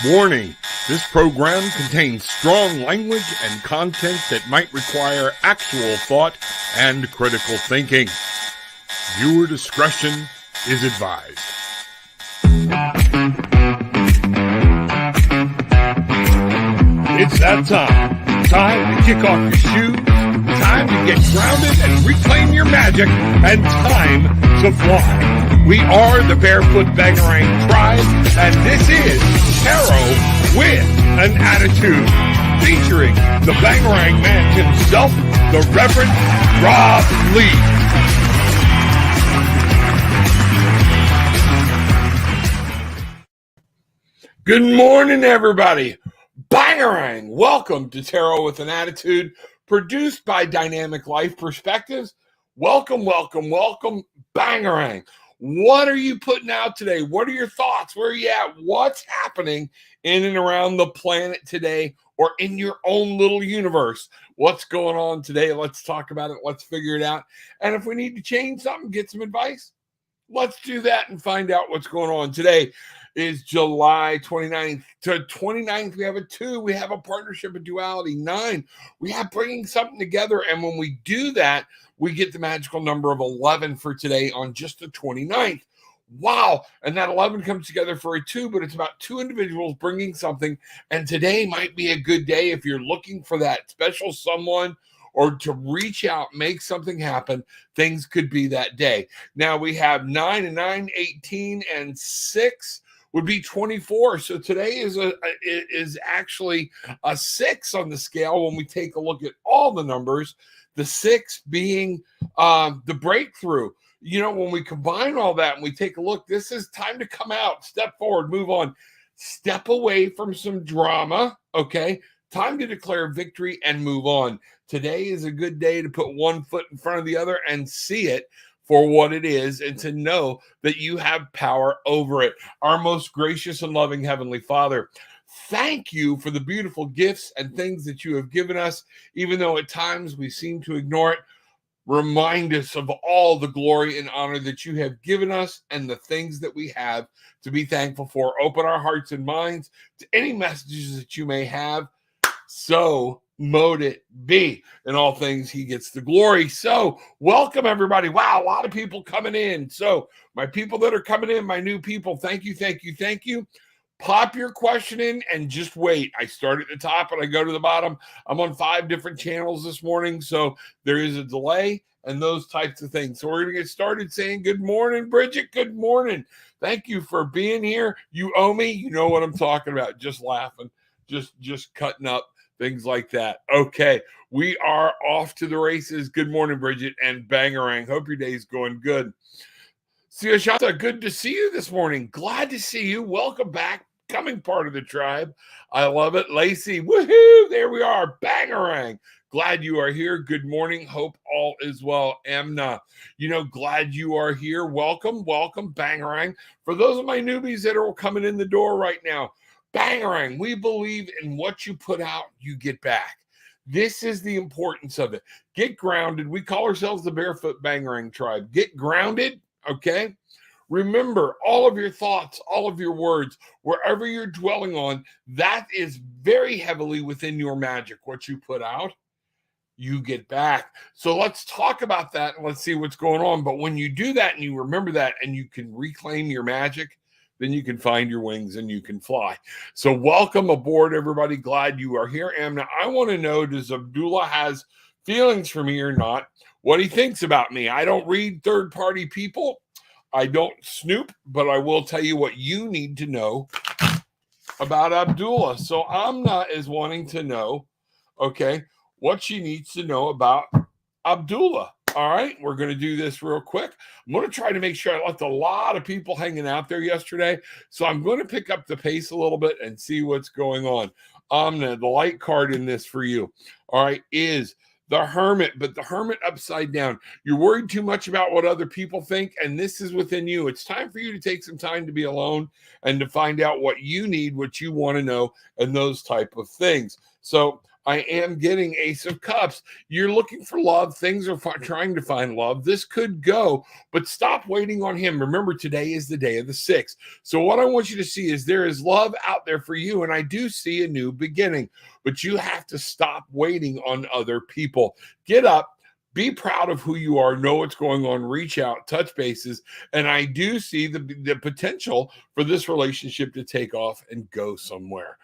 Warning, this program contains strong language and content that might require actual thought and critical thinking. Viewer discretion is advised. It's that time. Time to kick off your shoes. Time to get grounded and reclaim your magic. And time to fly. We are the Barefoot Bangarang Tribe, and this is Tarot with an Attitude, featuring the Bangarang man himself, the Reverend Rob Lee. Good morning, everybody. Bangarang, welcome to Tarot with an Attitude, produced by Dynamic Life Perspectives. Welcome, welcome, welcome, Bangarang. What are you putting out today? What are your thoughts? Where are you at? What's happening in and around the planet today or in your own little universe? What's going on today? Let's talk about it. Let's figure it out. And if we need to change something, get some advice, let's do that and find out what's going on. Today is July 29th. To 29th, we have a 2. We have a partnership, a duality. 9, we have bringing something together. And when we do that, we get the magical number of 11 for today on just the 29th. Wow. And that 11 comes together for a 2, but it's about 2 individuals bringing something. And today might be a good day if you're looking for that special someone or to reach out, make something happen. Things could be that day. Now we have 9 and 9, 18 and 6 would be 24. So today is actually a 6 on the scale when we take a look at all the numbers. The 6 being the breakthrough. You know, when we combine all that and we take a look, this is time to come out, step forward, move on, step away from some drama, okay? Time to declare victory and move on. Today is a good day to put one foot in front of the other and see it for what it is and to know that you have power over it. Our most gracious and loving Heavenly Father, thank you for the beautiful gifts and things that you have given us, even though at times we seem to ignore it. Remind us of all the glory and honor that you have given us and the things that we have to be thankful for. Open our hearts and minds to any messages that you may have. So mote it be. In all things, he gets the glory. So welcome, everybody. Wow, a lot of people coming in. So my people that are coming in, my new people, thank you, thank you, thank you. Pop your question in and just wait. I start at the top and I go to the bottom. I'm on 5 different channels this morning, so there is a delay and those types of things. So we're going to get started saying good morning, Bridget. Good morning. Thank you for being here. You owe me. You know what I'm talking about. Just laughing, just cutting up, things like that. Okay, we are off to the races. Good morning, Bridget and Bangarang. Hope your day's going good. Siashanta, good to see you this morning. Glad to see you. Welcome back. Becoming part of the tribe. I love it. Lacey, woohoo! There we are. Bangarang. Glad you are here. Good morning. Hope all is well. Amna, glad you are here. Welcome, welcome, Bangarang. For those of my newbies that are coming in the door right now, Bangarang, we believe in what you put out, you get back. This is the importance of it. Get grounded. We call ourselves the Barefoot Bangarang Tribe. Get grounded, okay? Remember, all of your thoughts, all of your words, wherever you're dwelling on, that is very heavily within your magic. What you put out, you get back. So let's talk about that and let's see what's going on. But when you do that and you remember that and you can reclaim your magic, then you can find your wings and you can fly. So welcome aboard, everybody. Glad you are here. Amna, I want to know, does Abdullah has feelings for me or not? What he thinks about me. I don't read third-party people. I don't snoop, but I will tell you what you need to know about Abdullah. So Amna is wanting to know, okay, what she needs to know about Abdullah. All right, we're going to do this real quick. I'm going to try to make sure I left a lot of people hanging out there yesterday. So I'm going to pick up the pace a little bit and see what's going on. Amna, the light card in this for you, all right, is the Hermit, but the Hermit upside down. You're worried too much about what other people think, and this is within you. It's time for you to take some time to be alone and to find out what you need, what you want to know, and those type of things. So I am getting Ace of Cups. You're looking for love. Things are trying to find love. This could go, but stop waiting on him. Remember, today is the day of the 6th. So what I want you to see is there is love out there for you, and I do see a new beginning, but you have to stop waiting on other people. Get up. Be proud of who you are, know what's going on, reach out, touch bases. And I do see the potential for this relationship to take off and go somewhere.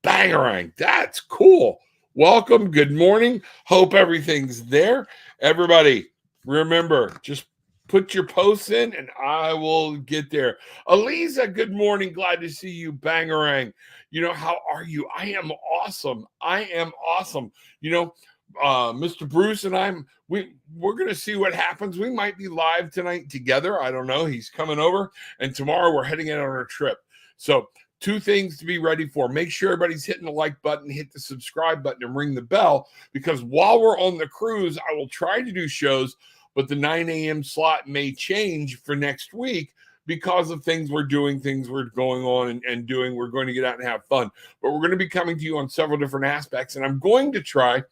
Bangarang. That's cool. Welcome. Good morning. Hope everything's there. Everybody, remember, just put your posts in and I will get there. Elisa, good morning. Glad to see you. Bangarang. How are you? I am awesome. Mr. Bruce and we're going to see what happens. We might be live tonight together. I don't know. He's coming over, and tomorrow we're heading out on a trip. So 2 things to be ready for. Make sure everybody's hitting the like button, hit the subscribe button, and ring the bell, because while we're on the cruise, I will try to do shows, but the 9 a.m. slot may change for next week because of things we're doing, things we're going on and doing. We're going to get out and have fun, but we're going to be coming to you on several different aspects, and I'm going to try.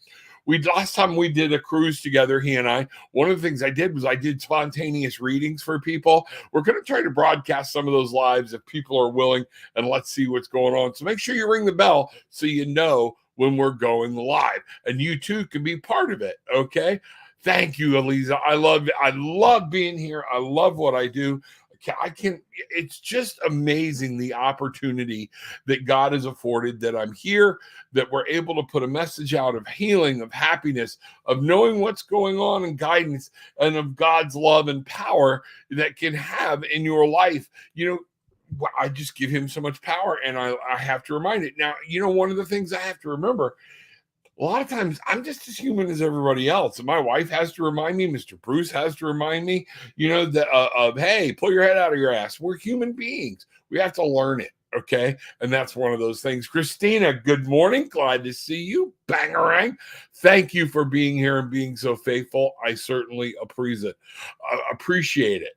Last time we did a cruise together, he and I, one of the things I did was I did spontaneous readings for people. We're going to try to broadcast some of those lives if people are willing, and let's see what's going on. So make sure you ring the bell so you know when we're going live, and you too can be part of it. Okay. Thank you, Eliza. I love being here. I love what I do. It's just amazing the opportunity that God has afforded, that I'm here, that we're able to put a message out of healing, of happiness, of knowing what's going on, and guidance, and of God's love and power that can have in your life. I just give him so much power, and I have to remind it. Now, one of the things I have to remember, a lot of times I'm just as human as everybody else. And my wife has to remind me, Mr. Bruce has to remind me, hey, pull your head out of your ass. We're human beings. We have to learn it. Okay. And that's one of those things. Christina, good morning. Glad to see you. Bangarang. Thank you for being here and being so faithful. I certainly appreciate it.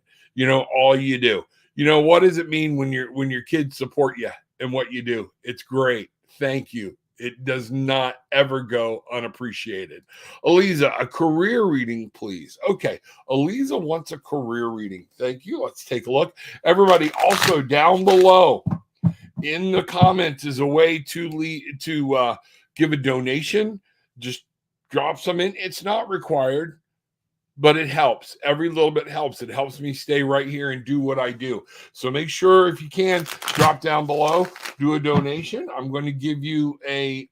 All you do. What does it mean when your kids support you and what you do? It's great. Thank you. It does not ever go unappreciated. Eliza, a career reading, please. Okay. Eliza wants a career reading. Thank you. Let's take a look. Everybody, also down below in the comments is a way to give a donation. Just drop some in. It's not required, but it helps. Every little bit helps. It helps me stay right here and do what I do. So make sure, if you can, drop down below, do a donation. I'm going to give you a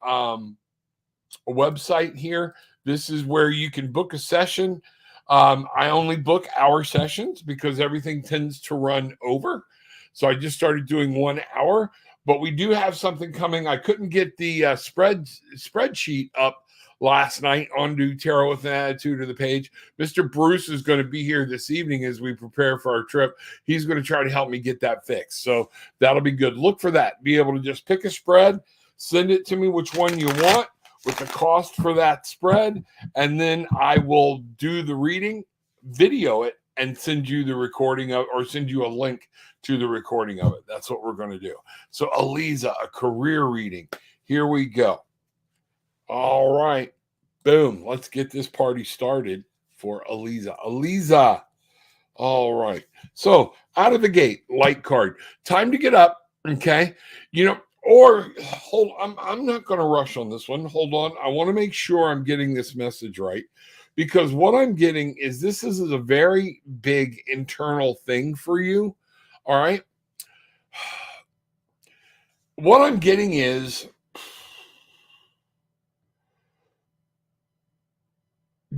website here. This is where you can book a session. I only book hour sessions because everything tends to run over. So I just started doing 1 hour, but we do have something coming. I couldn't get the spreadsheet up last night onto Tarot with an Attitude of the page. Mr. Bruce is going to be here this evening as we prepare for our trip. He's going to try to help me get that fixed. So that'll be good. Look for that. Be able to just pick a spread, send it to me which one you want with the cost for that spread, and then I will do the reading, video it, and send you the recording or send you a link to the recording of it. That's what we're going to do. So Eliza, a career reading. Here we go. All right. Boom. Let's get this party started for Eliza. Eliza. All right. So out of the gate, light card. Time to get up. Okay. Or hold. I'm not going to rush on this one. Hold on. I want to make sure I'm getting this message right, because what I'm getting is this is a very big internal thing for you. All right. What I'm getting is,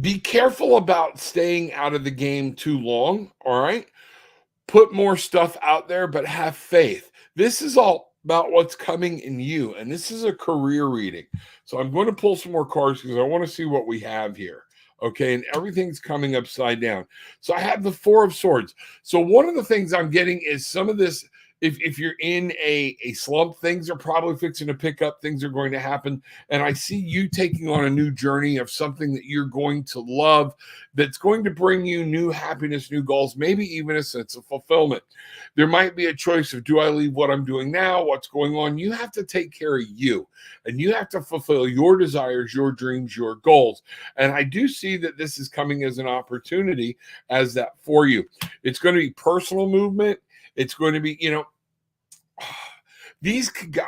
be careful about staying out of the game too long, all right? Put more stuff out there, but have faith. This is all about what's coming in you, and this is a career reading. So I'm going to pull some more cards because I want to see what we have here, okay? And everything's coming upside down. So I have the 4 of Swords. So one of the things I'm getting is some of this if you're in a slump, things are probably fixing to pick up, things are going to happen. And I see you taking on a new journey of something that you're going to love, that's going to bring you new happiness, new goals, maybe even a sense of fulfillment. There might be a choice of, do I leave what I'm doing now? What's going on? You have to take care of you, and you have to fulfill your desires, your dreams, your goals. And I do see that this is coming as an opportunity as that for you. It's going to be personal movement. It's going to be,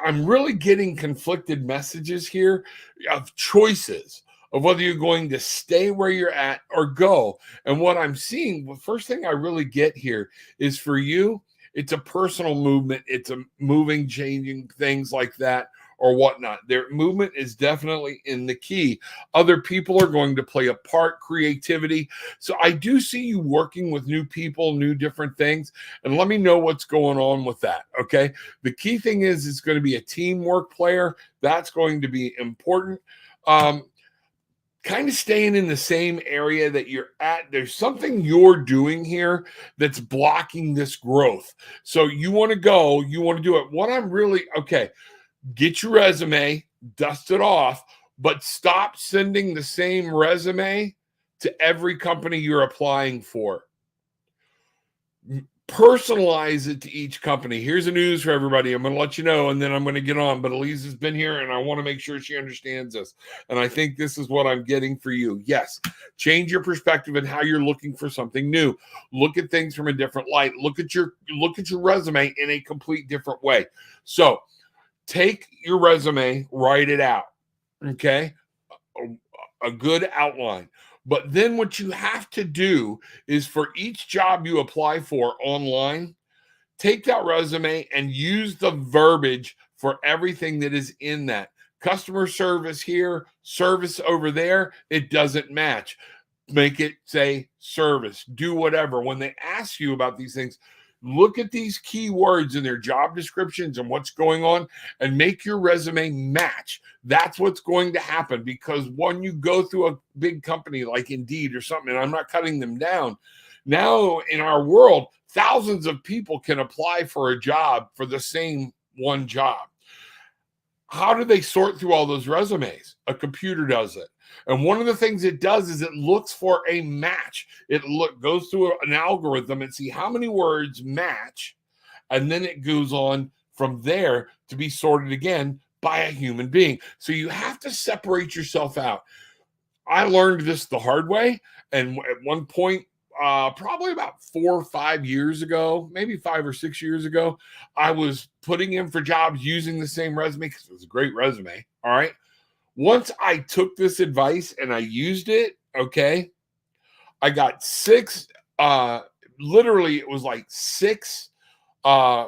I'm really getting conflicted messages here of choices of whether you're going to stay where you're at or go. And what I'm seeing, the first thing I really get here is, for you, it's a personal movement. It's a moving, changing, things like that or whatnot. Their movement is definitely in the key. Other people are going to play a part, creativity. So I do see you working with new people, new different things. And let me know what's going on with that, okay? The key thing is it's going to be a teamwork player. That's going to be important. Kind of staying in the same area that you're at. There's something you're doing here that's blocking this growth. So you want to go, you want to do it. What I'm really, get your resume, dust it off, but stop sending the same resume to every company you're applying for. Personalize it to each company. Here's the news for everybody. I'm going to let you know, and then I'm going to get on. But Elisa's been here, and I want to make sure she understands this. And I think this is what I'm getting for you. Yes, change your perspective and how you're looking for something new. Look at things from a different light. Look at your resume in a complete different way. So take your resume, write it out. Okay, a good outline. But then what you have to do is, for each job you apply for online, take that resume and use the verbiage for everything that is in that. Customer service here, service over there, it doesn't match. Make it say service, do whatever. When they ask you about these things, look at these keywords in their job descriptions and what's going on, and make your resume match. That's what's going to happen, because when you go through a big company like Indeed or something, and I'm not cutting them down, now in our world, thousands of people can apply for a job for the same one job. How do they sort through all those resumes? A computer does it. And one of the things it does is it looks for a match. It goes through an algorithm and see how many words match, and then it goes on from there to be sorted again by a human being. So you have to separate yourself out. I learned this the hard way, and at one point, probably about 4 or 5 years ago, maybe 5 or 6 years ago, I was putting in for jobs using the same resume because it was a great resume. All right. Once I took this advice and I used it, I got 6, literally it was like 6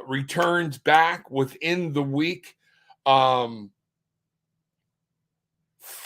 returns back within the week. 4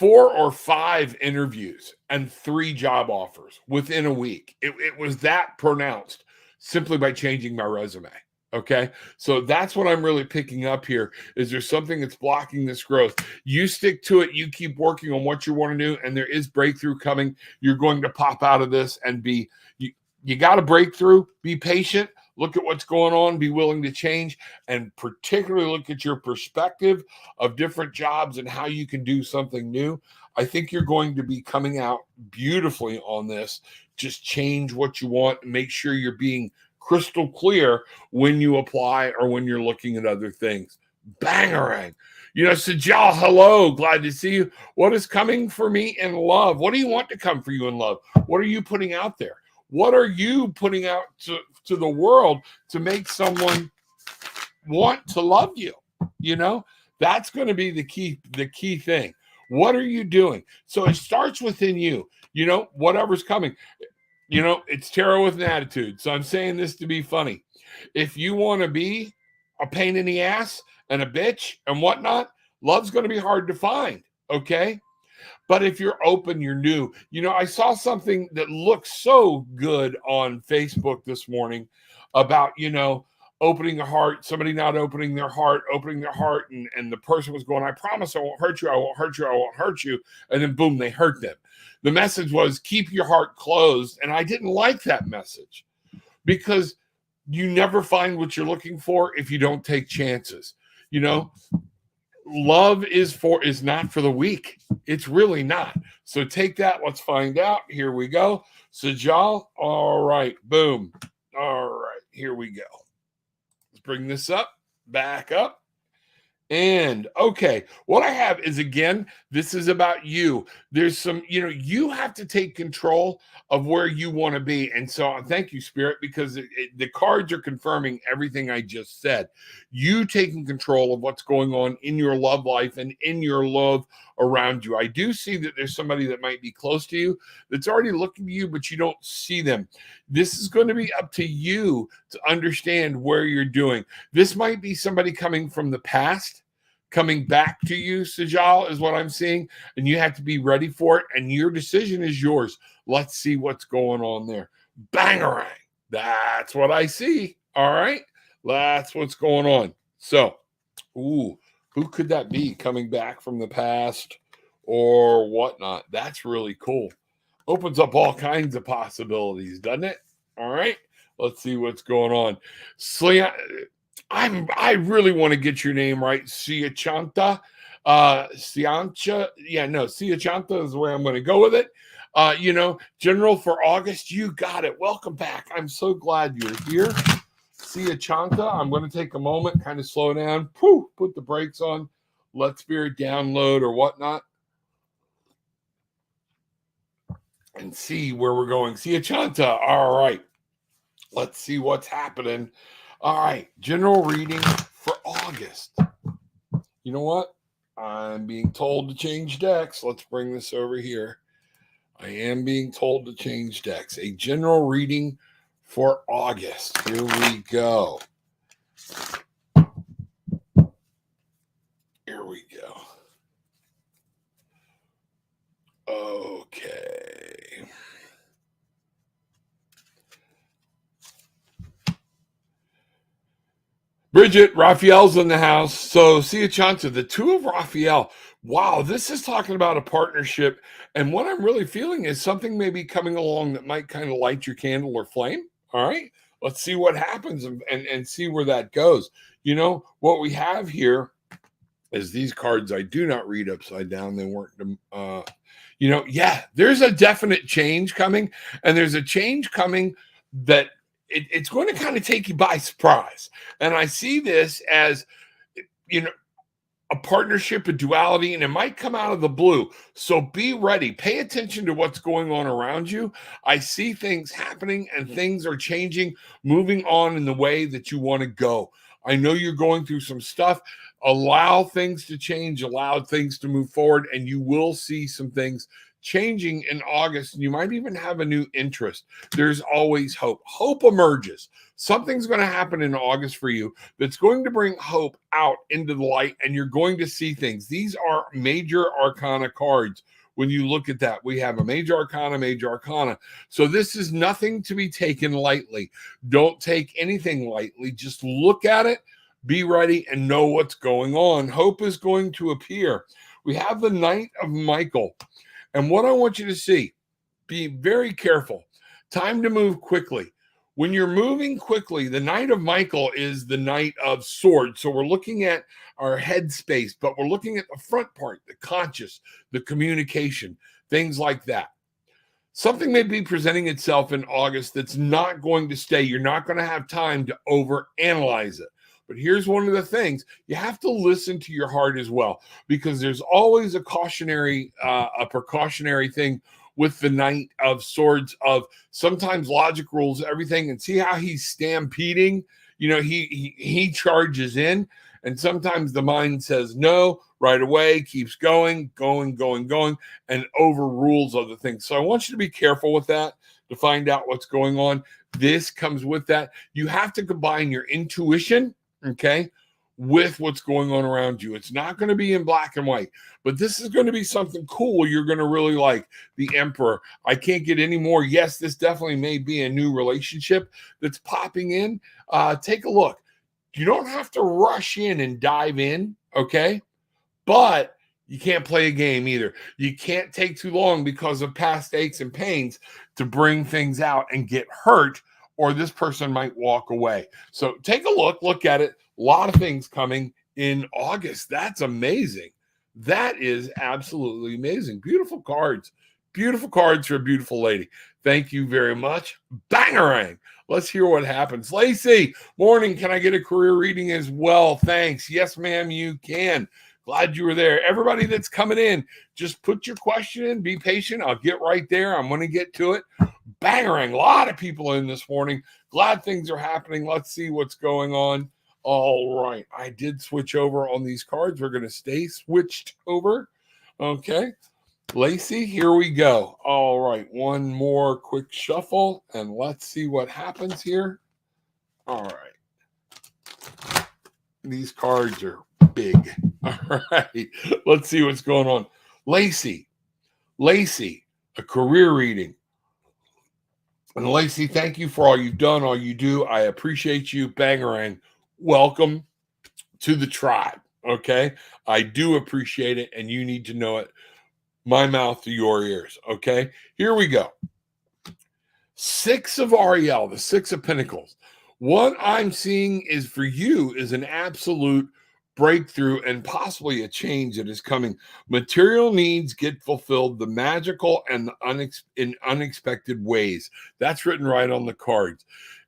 or 5 interviews and 3 job offers within a week. It was that pronounced simply by changing my resume. Okay. So that's what I'm really picking up here. Is there something that's blocking this growth? You stick to it. You keep working on what you want to do, and there is breakthrough coming. You're going to pop out of this and you got a breakthrough. Be patient. Look at what's going on. Be willing to change, and particularly look at your perspective of different jobs and how you can do something new. I think you're going to be coming out beautifully on this. Just change what you want and make sure you're being crystal clear when you apply or when you're looking at other things. Bangarang. Sajal, hello. Glad to see you. What is coming for me in love? What do you want to come for you in love? What are you putting out there? What are you putting out to the world to make someone want to love you? That's going to be the key thing. What are you doing? So it starts within you. Whatever's coming. It's tarot with an attitude. So I'm saying this to be funny. If you want to be a pain in the ass and a bitch and whatnot, love's going to be hard to find. Okay. But if you're open, you're new. I saw something that looked so good on Facebook this morning about, opening a heart, somebody not opening their heart, and the person was going, I promise I won't hurt you, I won't hurt you, I won't hurt you. And then boom, they hurt them. The message was keep your heart closed. And I didn't like that message, because you never find what you're looking for if you don't take chances. You know, love is not for the weak. It's really not. So take that. Let's find out. Here we go. Sajal. All right. Boom. All right. Here we go. Let's bring this up. Back up. And okay, what I have is, again, this is about you. There's some, you have to take control of where you want to be. And so thank you, Spirit, because the cards are confirming everything I just said. You taking control of what's going on in your love life and in your love around you. I do see that there's somebody that might be close to you that's already looking to you, but you don't see them. This is going to be up to you to understand where you're doing. This might be somebody coming from the past, coming back to you, Sajal, is what I'm seeing. And you have to be ready for it. And your decision is yours. Let's see what's going on there. Bangarang. That's what I see. All right. That's what's going on. So, who could that be coming back from the past or whatnot? That's really cool. Opens up all kinds of possibilities, doesn't it? All right. Let's see what's going on. I really want to get your name right. Siachanta. Siancha. Yeah, no, Siachanta is the way I'm going to go with it. General for August, you got it. Welcome back. I'm so glad you're here. Siachanta. I'm going to take a moment, kind of slow down, put the brakes on, let Spirit download or whatnot, and see where we're going. Siachanta. All right. Let's see what's happening. All right, general reading for August. You know what? I'm being told to change decks. Let's bring this over here. I am being told to change decks. A general reading for August. Here we go. Here we go. Okay. Bridget, Raphael's in the house. So, Siachanta, the two of Raphael. Wow, this is talking about a partnership. And what I'm really feeling is something may be coming along that might kind of light your candle or flame. All right, let's see what happens and see where that goes. What we have here is these cards I do not read upside down. They weren't, there's a definite change coming. And there's a change coming that it's going to kind of take you by surprise. And I see this as, a partnership, a duality, and it might come out of the blue. So be ready. Pay attention to what's going on around you. I see things happening and things are changing, moving on in the way that you want to go. I know you're going through some stuff. Allow things to change, allow things to move forward, and you will see some things changing in August, and you might even have a new interest. There's always hope. Hope emerges. Something's going to happen in August for you that's going to bring hope out into the light, and you're going to see things. These are major arcana cards. When you look at that, we have a major arcana. So this is nothing to be taken lightly. Don't take anything lightly. Just look at it, be ready, and know what's going on. Hope is going to appear. We have the Knight of Michael. And what I want you to see, be very careful. Time to move quickly. When you're moving quickly, the Knight of Michael is the Knight of Swords. So we're looking at our head space, but we're looking at the front part, the conscious, the communication, things like that. Something may be presenting itself in August that's not going to stay. You're not going to have time to overanalyze it. But here's one of the things. You have to listen to your heart as well, because there's always a precautionary thing with the Knight of Swords of sometimes logic rules everything, and see how he's stampeding. He charges in, and sometimes the mind says no right away, keeps going, and overrules other things. So I want you to be careful with that to find out what's going on. This comes with that. You have to combine your intuition, okay, with what's going on around you. It's not going to be in black and white, but this is going to be something cool you're going to really like. The Emperor. I can't get any more. Yes, this definitely may be a new relationship that's popping in. Take a look. You don't have to rush in and dive in, okay? But you can't play a game either. You can't take too long because of past aches and pains to bring things out and get hurt or this person might walk away. So take a look at it. A lot of things coming in August. That's amazing. That is absolutely amazing. Beautiful cards. Beautiful cards for a beautiful lady. Thank you very much. Bangarang. Let's hear what happens. Lacey, morning. Can I get a career reading as well? Thanks. Yes, ma'am, you can. Glad you were there. Everybody that's coming in, just put your question in. Be patient. I'll get right there. I'm going to get to it. Bangarang. A lot of people in this morning. Glad things are happening. Let's see what's going on. All right. I did switch over on these cards. We're going to stay switched over. Okay. Lacey, here we go. All right. One more quick shuffle, and let's see what happens here. All right. These cards are big. All right. Let's see what's going on. Lacey, a career reading. And Lacey, thank you for all you've done, all you do. I appreciate you. Bangarang. Welcome to the tribe. Okay. I do appreciate it, and you need to know it. My mouth to your ears. Okay. Here we go. 6 of Ariel, the 6 of Pentacles. What I'm seeing is for you is an absolute breakthrough and possibly a change that is coming. Material needs get fulfilled, the magical and in unexpected ways. That's written right on the cards.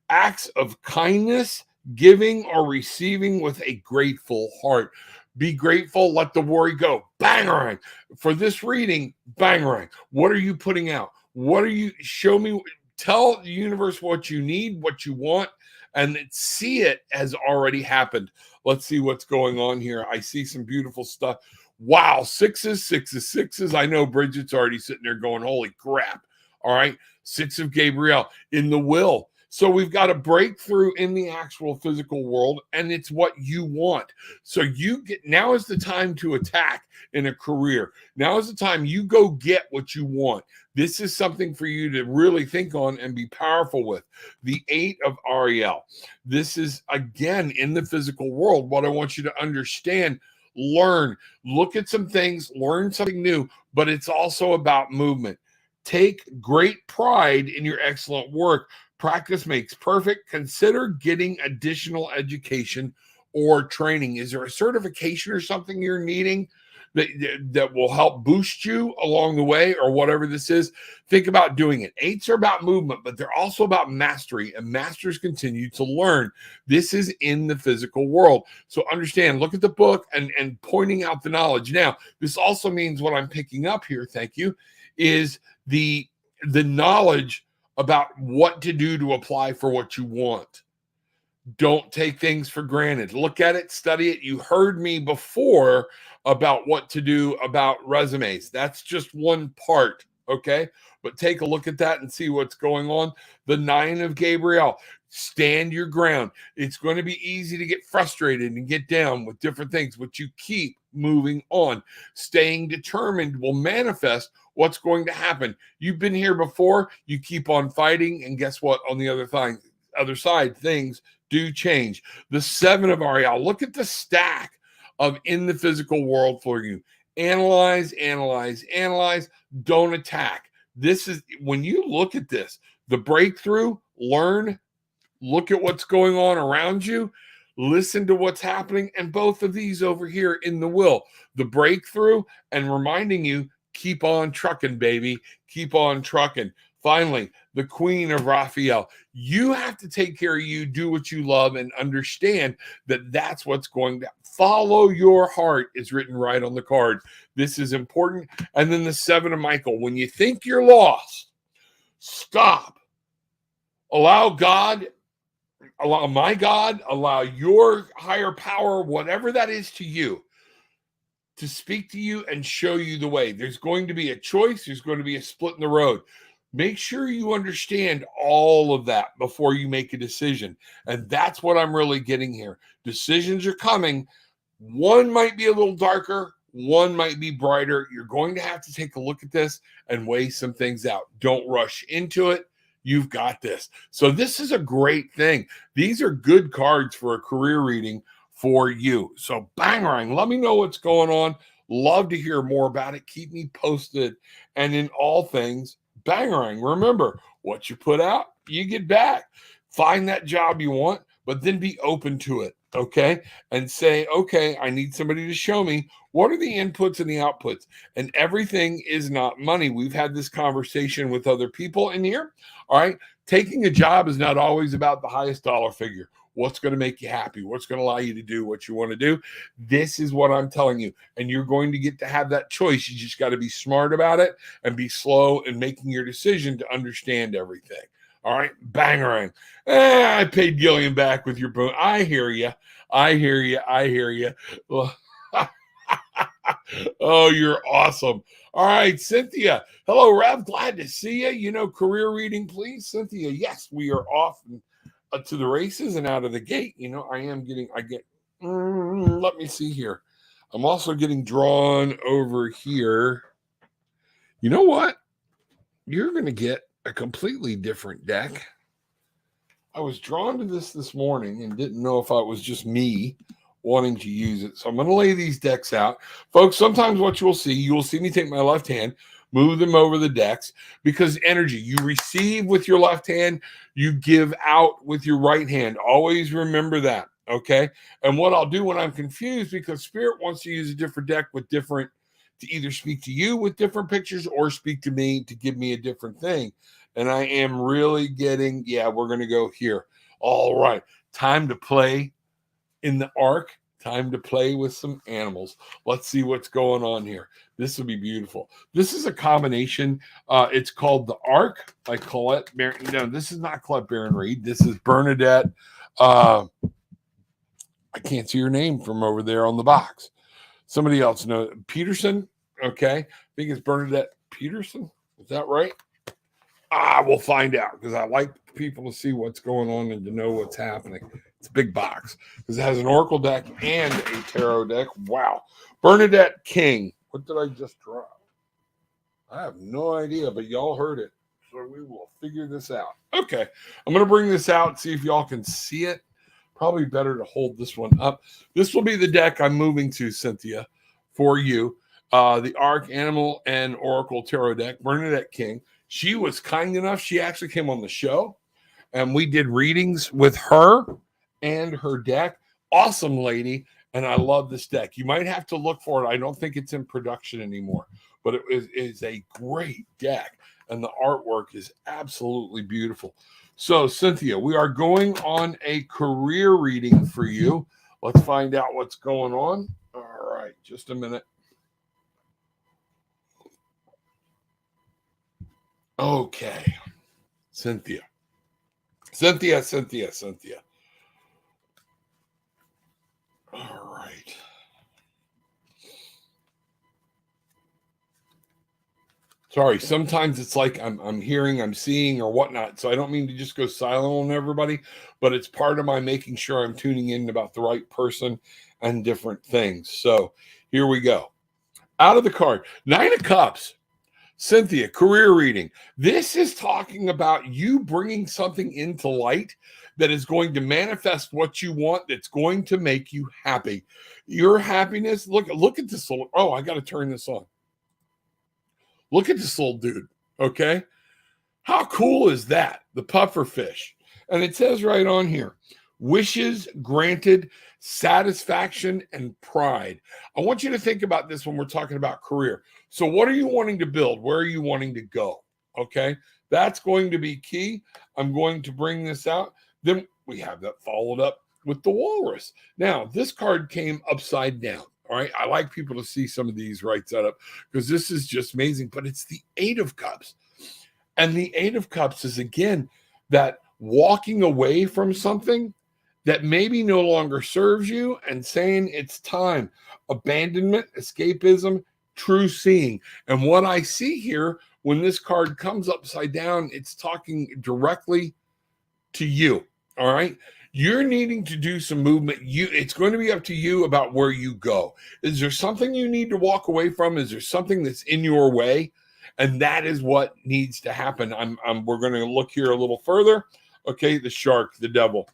Acts of kindness, giving or receiving with a grateful heart. Be grateful, let the worry go. Bangarang. For this reading, bangarang. What are you putting out? What are you, show me, tell the universe what you need, what you want, and see it has already happened. Let's see what's going on here. I see some beautiful stuff. Wow, 6s. I know Bridget's already sitting there going, holy crap. All right, 6 of Gabriel in the will. So we've got a breakthrough in the actual physical world, and it's what you want. So now is the time to attack in a career. Now is the time you go get what you want. This is something for you to really think on and be powerful with. The 8 of Ariel. This is, again, in the physical world. What I want you to understand, learn, look at some things, learn something new, but it's also about movement. Take great pride in your excellent work. Practice makes perfect. Consider getting additional education or training. Is there a certification or something you're needing that will help boost you along the way, or whatever this is? Think about doing it. 8s are about movement, but they're also about mastery, and masters continue to learn. This is in the physical world. So understand, look at the book and pointing out the knowledge. Now, this also means what I'm picking up here, thank you, is the knowledge about what to do to apply for what you want. Don't take things for granted. Look at it, study it. You heard me before about what to do about resumes. That's just one part, okay? But take a look at that and see what's going on. The 9 of Gabriel. Stand your ground. It's going to be easy to get frustrated and get down with different things, but you keep moving on. Staying determined will manifest what's going to happen. You've been here before. You keep on fighting, and guess what? On the other side, things do change. The 7 of Ariel. Look at the stack of in the physical world for you. Analyze. Don't attack. This is, when you look at this, the breakthrough, learn, look at what's going on around you, listen to what's happening, and both of these over here in the will, the breakthrough and reminding you, keep on trucking, baby. Keep on trucking. Finally, the Queen of Raphael. You have to take care of you, do what you love, and understand that that's what's going to follow your heart is written right on the card. This is important. And then the 7 of Michael. When you think you're lost, stop. Allow God, allow my God, allow your higher power, whatever that is to you, to speak to you and show you the way. There's going to be a choice. There's going to be a split in the road. Make sure you understand all of that before you make a decision. And that's what I'm really getting here. Decisions are coming. One might be a little darker. One might be brighter. You're going to have to take a look at this and weigh some things out. Don't rush into it. You've got this. So this is a great thing. These are good cards for a career reading for you. So bangarang, let me know what's going on. Love to hear more about it. Keep me posted. And in all things, bangarang, remember, what you put out, you get back. Find that job you want, but then be open to it, okay? And say, okay, I need somebody to show me what are the inputs and the outputs. And everything is not money. We've had this conversation with other people in here, all right? Taking a job is not always about the highest dollar figure. What's going to make you happy? What's going to allow you to do what you want to do? This is what I'm telling you. And you're going to get to have that choice. You just got to be smart about it and be slow in making your decision to understand everything. All right, bangerang. I paid Gillian back with your boon. I hear you. I hear you. I hear you. Well, oh, you're awesome. All right, Cynthia. Hello, Rev. Glad to see you. You know, career reading, please. Cynthia, yes, we are off to the races and out of the gate. You know, let me see here. I'm also getting drawn over here. You know what? You're going to get a completely different deck. I was drawn to this morning and didn't know if it was just me wanting to use it. So I'm going to lay these decks out. Folks, sometimes what you will see me take my left hand, move them over the decks, because energy, you receive with your left hand, you give out with your right hand. Always remember that, okay? And what I'll do when I'm confused, because Spirit wants to use a different deck with different, to either speak to you with different pictures or speak to me to give me a different thing. And I am really getting, we're going to go here. All right, time to play in the ark. Time to play with some animals. Let's see what's going on here. This will be beautiful. This is a combination. It's called the Ark by Colette. No, this is not Colette Baron Reed. This is Bernadette. I can't see her name from over there on the box. Somebody else knows. Peterson. Okay. I think it's Bernadette Peterson. Is that right? We'll find out, because I like people to see what's going on and to know what's happening. It's a big box because it has an Oracle deck and a Tarot deck. Wow. Bernadette King. What did I just draw? I have no idea, but y'all heard it. So we will figure this out. Okay. I'm going to bring this out, see if y'all can see it. Probably better to hold this one up. This will be the deck I'm moving to, Cynthia, for you. The Ark, Animal, and Oracle Tarot deck. Bernadette King. She was kind enough. She actually came on the show, and we did readings with her and her deck. Awesome lady, and I love this deck. You might have to look for it. I don't think it's in production anymore, but it is a great deck, and the artwork is absolutely beautiful. So, Cynthia, we are going on a career reading for you. Let's find out what's going on. All right, just a minute. Okay, Cynthia. All right. Sorry, sometimes it's like I'm hearing, I'm seeing, or whatnot. So I don't mean to just go silent on everybody, but it's part of my making sure I'm tuning in about the right person and different things. So here we go. Out of the card, 9 of Cups. Cynthia, career reading. This is talking about you bringing something into light that is going to manifest what you want, that's going to make you happy. Your happiness, look at this little, I got to turn this on. Look at this little dude, okay? How cool is that? The puffer fish. And it says right on here, wishes granted, satisfaction, and pride. I want you to think about this when we're talking about career. So what are you wanting to build? Where are you wanting to go? Okay, that's going to be key. I'm going to bring this out. Then we have that followed up with the walrus. Now, this card came upside down. All right, I like people to see some of these right side up because this is just amazing, but it's the 8 of Cups. And the 8 of Cups is, again, that walking away from something that maybe no longer serves you and saying it's time. Abandonment, escapism, true seeing. And what I see here, when this card comes upside down, it's talking directly to you. All right. You're needing to do some movement. It's going to be up to you about where you go. Is there something you need to walk away from? Is there something that's in your way? And that is what needs to happen. We're going to look here a little further. Okay. The shark, the devil.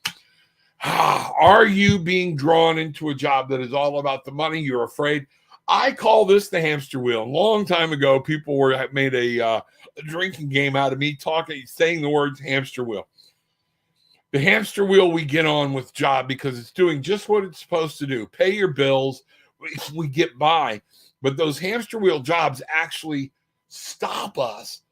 Are you being drawn into a job that is all about the money? You're afraid. I call this the hamster wheel. A long time ago, people made a drinking game out of me saying the words hamster wheel. The hamster wheel we get on with job because it's doing just what it's supposed to do. Pay your bills, we get by. But those hamster wheel jobs actually stop us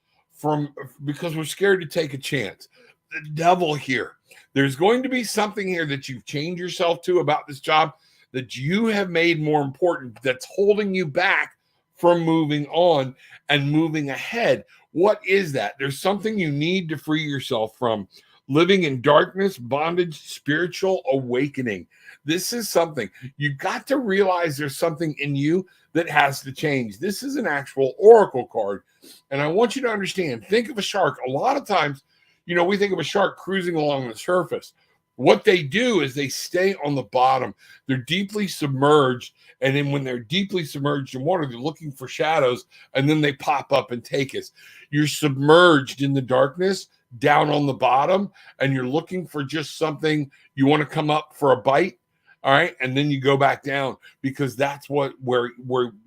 because we're scared to take a chance. The devil here. There's going to be something here that you've chained yourself to about this job that you have made more important, that's holding you back from moving on and moving ahead. What is that? There's something you need to free yourself from. Living in darkness, bondage, spiritual awakening. This is something you got to realize. There's something in you that has to change. This is an actual oracle card. And I want you to understand, think of a shark. A lot of times, we think of a shark cruising along the surface. What they do is they stay on the bottom. They're deeply submerged. And then when they're deeply submerged in water, they're looking for shadows, and then they pop up and take us. You're submerged in the darkness down on the bottom, and you're looking for just something. You want to come up for a bite. All right. And then you go back down, because that's where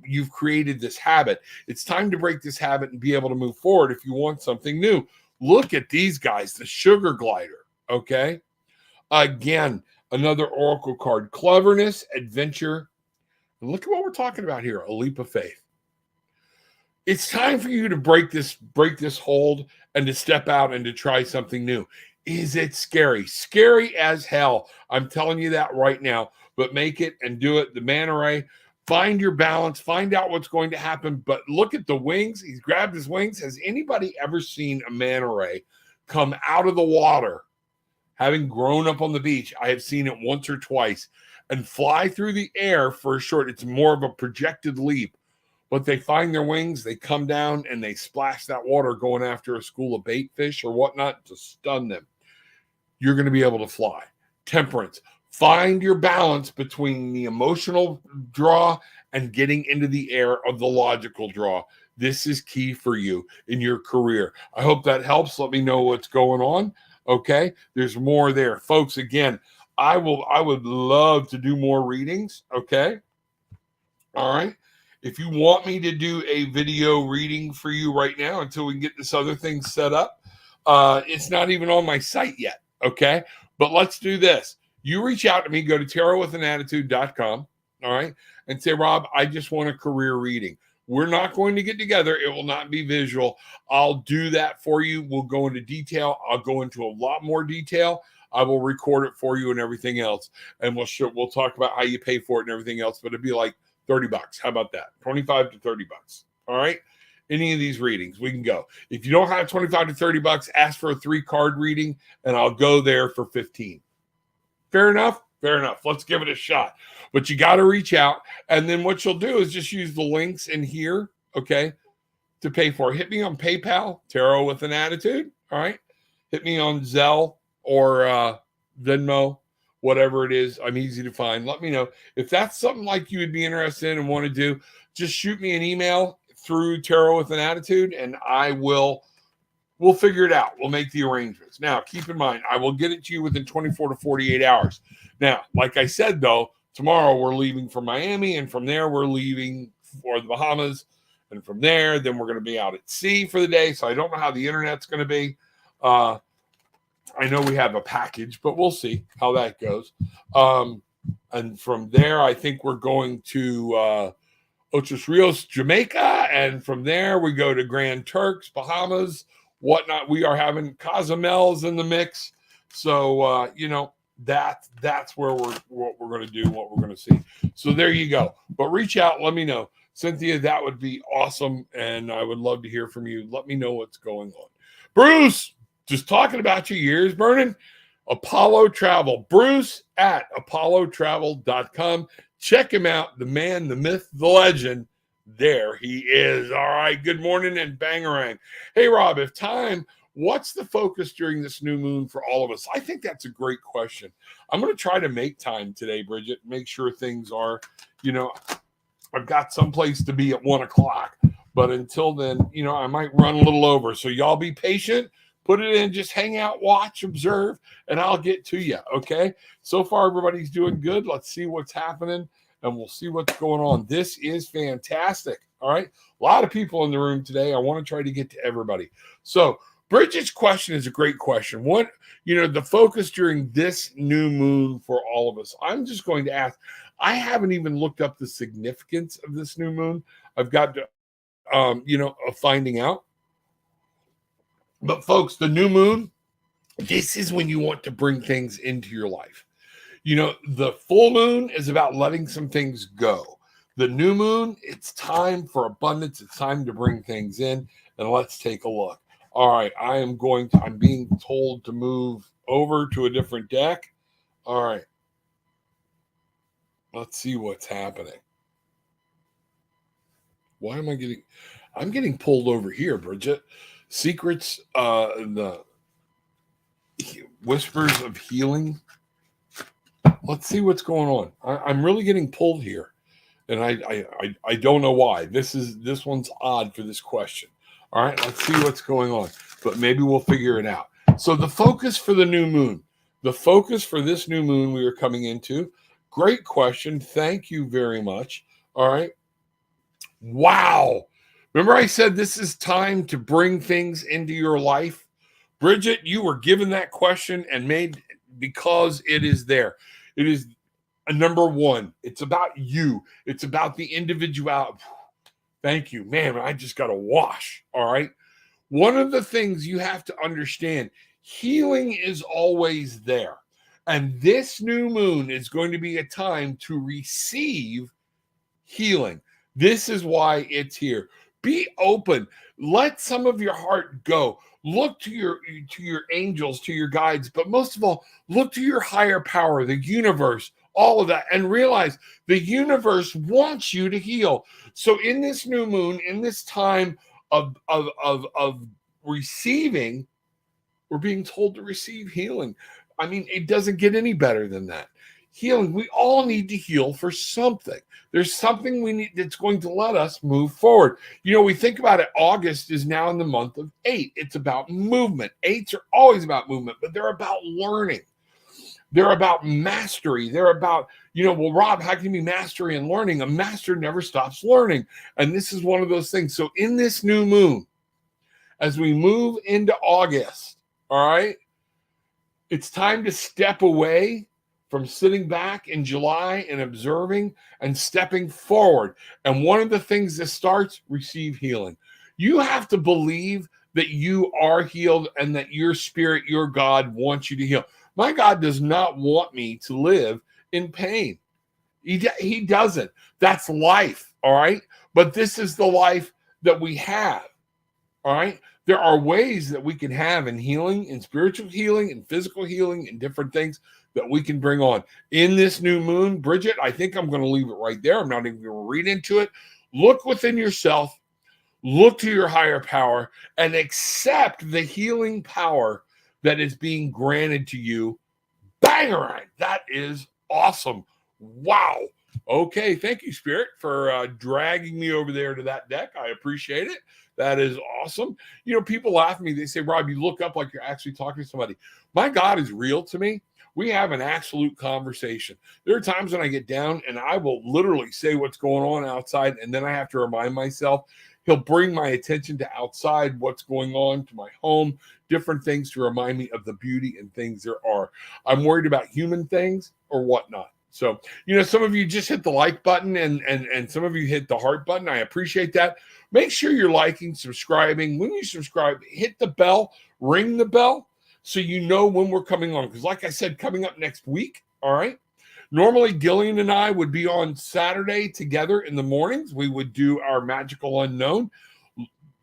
you've created this habit. It's time to break this habit and be able to move forward if you want something new. Look at these guys, the sugar glider. Okay. Again, another oracle card, cleverness, adventure. And look at what we're talking about here, a leap of faith. It's time for you to break this hold and to step out and to try something new. Is it scary? Scary as hell. I'm telling you that right now, but make it and do it. The manta ray, find your balance, find out what's going to happen, but look at the wings. He's grabbed his wings. Has anybody ever seen a manta ray come out of the water? Having grown up on the beach, I have seen it once or twice and fly through the air for a short. It's more of a projected leap, but they find their wings, they come down, and they splash that water going after a school of bait fish or whatnot to stun them. You're going to be able to fly. Temperance. Find your balance between the emotional draw and getting into the air of the logical draw. This is key for you in your career. I hope that helps. Let me know what's going on. Okay, there's more there, folks. Again, I would love to do more readings. Okay, all right. If you want me to do a video reading for you right now until we can get this other thing set up, it's not even on my site yet. Okay, but let's do this. You reach out to me. Go to tarotwithanattitude.com. All right, and say, Rob, I just want a career reading. We're not going to get together. It will not be visual. I'll do that for you. We'll go into detail. I'll go into a lot more detail. I will record it for you and everything else. And we'll talk about how you pay for it and everything else. But it'd be like $30. How about that? 25 to $30. All right. Any of these readings, we can go. If you don't have 25 to $30, ask for a 3-card reading, and I'll go there for 15. Fair enough? Fair enough. Let's give it a shot. But you got to reach out. And then what you'll do is just use the links in here, okay, to pay for it. Hit me on PayPal, Tarot with an Attitude, all right? Hit me on Zelle or Venmo, whatever it is. I'm easy to find. Let me know. If that's something like you would be interested in and want to do, just shoot me an email through Tarot with an Attitude, and we'll figure it out. We'll make the arrangements. Now, keep in mind, I will get it to you within 24 to 48 hours. Now, like I said, though, tomorrow we're leaving for Miami, and from there we're leaving for the Bahamas, and from there, then we're going to be out at sea for the day, so I don't know how the internet's going to be. I know we have a package, but we'll see how that goes. And from there, I think we're going to Ochos Rios, Jamaica, and from there we go to Grand Turks, Bahamas, whatnot. We are having Cozumel's in the mix, so that's where what we're going to do, what we're going to see. So there you go. But reach out, let me know, Cynthia. That would be awesome, and I would love to hear from you. Let me know what's going on. Bruce, just talking about your ears burning. Apollo Travel, Bruce at apollotravel.com. Check him out, the man, the myth, the legend. There he is. All right. Good morning and bangarang. Hey, Rob, if time, what's the focus during this new moon for all of us? I think that's a great question. I'm going to try to make time today, Bridget, make sure things are, I've got someplace to be at 1:00, but until then, I might run a little over. So y'all be patient, put it in, just hang out, watch, observe, and I'll get to you. Okay. So far, everybody's doing good. Let's see what's happening. and we'll see what's going on. This is fantastic. All right. A lot of people in the room today. I want to try to get to everybody. So Bridget's question is a great question. What, the focus during this new moon for all of us, I'm just going to ask, I haven't even looked up the significance of this new moon. I've got to, finding out. But folks, the new moon, this is when you want to bring things into your life. The full moon is about letting some things go. The new moon, it's time for abundance. It's time to bring things in. And let's take a look. All right, I'm being told to move over to a different deck. All right. Let's see what's happening. Why am I'm getting pulled over here, Bridget. Secrets, the whispers of healing. Let's see what's going on. I'm really getting pulled here, and I don't know why. This one's odd for this question. All right, let's see what's going on, but maybe we'll figure it out. So the focus for the new moon, the focus for this new moon we are coming into. Great question. Thank you very much. All right. Wow. Remember I said this is time to bring things into your life? Bridget, you were given that question and made because it is there. It is a number one. It's about you. It's about the individual. Thank you, man. I just got a wash. All right. One of the things you have to understand, healing is always there. And this new moon is going to be a time to receive healing. This is why it's here. Be open. Let some of your heart go. Look to your angels, to your guides, but most of all, look to your higher power, the universe, all of that, and realize the universe wants you to heal. So in this new moon, in this time of receiving, we're being told to receive healing. I mean, it doesn't get any better than that. Healing, we all need to heal for something. There's something we need that's going to let us move forward. We think about it, August is now in the month of 8. It's about movement. 8s are always about movement, but they're about learning. They're about mastery. They're about, well, Rob, how can you be mastery and learning? A master never stops learning. And this is one of those things. So in this new moon, as we move into August, all right, it's time to step away from sitting back in July and observing and stepping forward. And one of the things that starts, receive healing. You have to believe that you are healed and that your spirit, your God wants you to heal. My God does not want me to live in pain. He doesn't. That's life, all right? But this is the life that we have, all right? There are ways that we can have in healing, in spiritual healing, in physical healing, and different things that we can bring on. In this new moon, Bridget, I think I'm going to leave it right there. I'm not even going to read into it. Look within yourself, look to your higher power, and accept the healing power that is being granted to you. Bangarang! That is awesome. Wow. Okay, thank you, Spirit, for dragging me over there to that deck. I appreciate it. That is awesome. People laugh at me. They say, Rob, you look up like you're actually talking to somebody. My God is real to me. We have an absolute conversation. There are times when I get down and I will literally say what's going on outside, and then I have to remind myself. He'll bring my attention to outside, what's going on, to my home, different things to remind me of the beauty and things there are. I'm worried about human things or whatnot. So, some of you just hit the like button and some of you hit the heart button. I appreciate that. Make sure you're liking, subscribing. When you subscribe, hit the bell, ring the bell so you know when we're coming on. Because like I said, coming up next week, all right? Normally, Gillian and I would be on Saturday together in the mornings. We would do our Magical Unknown,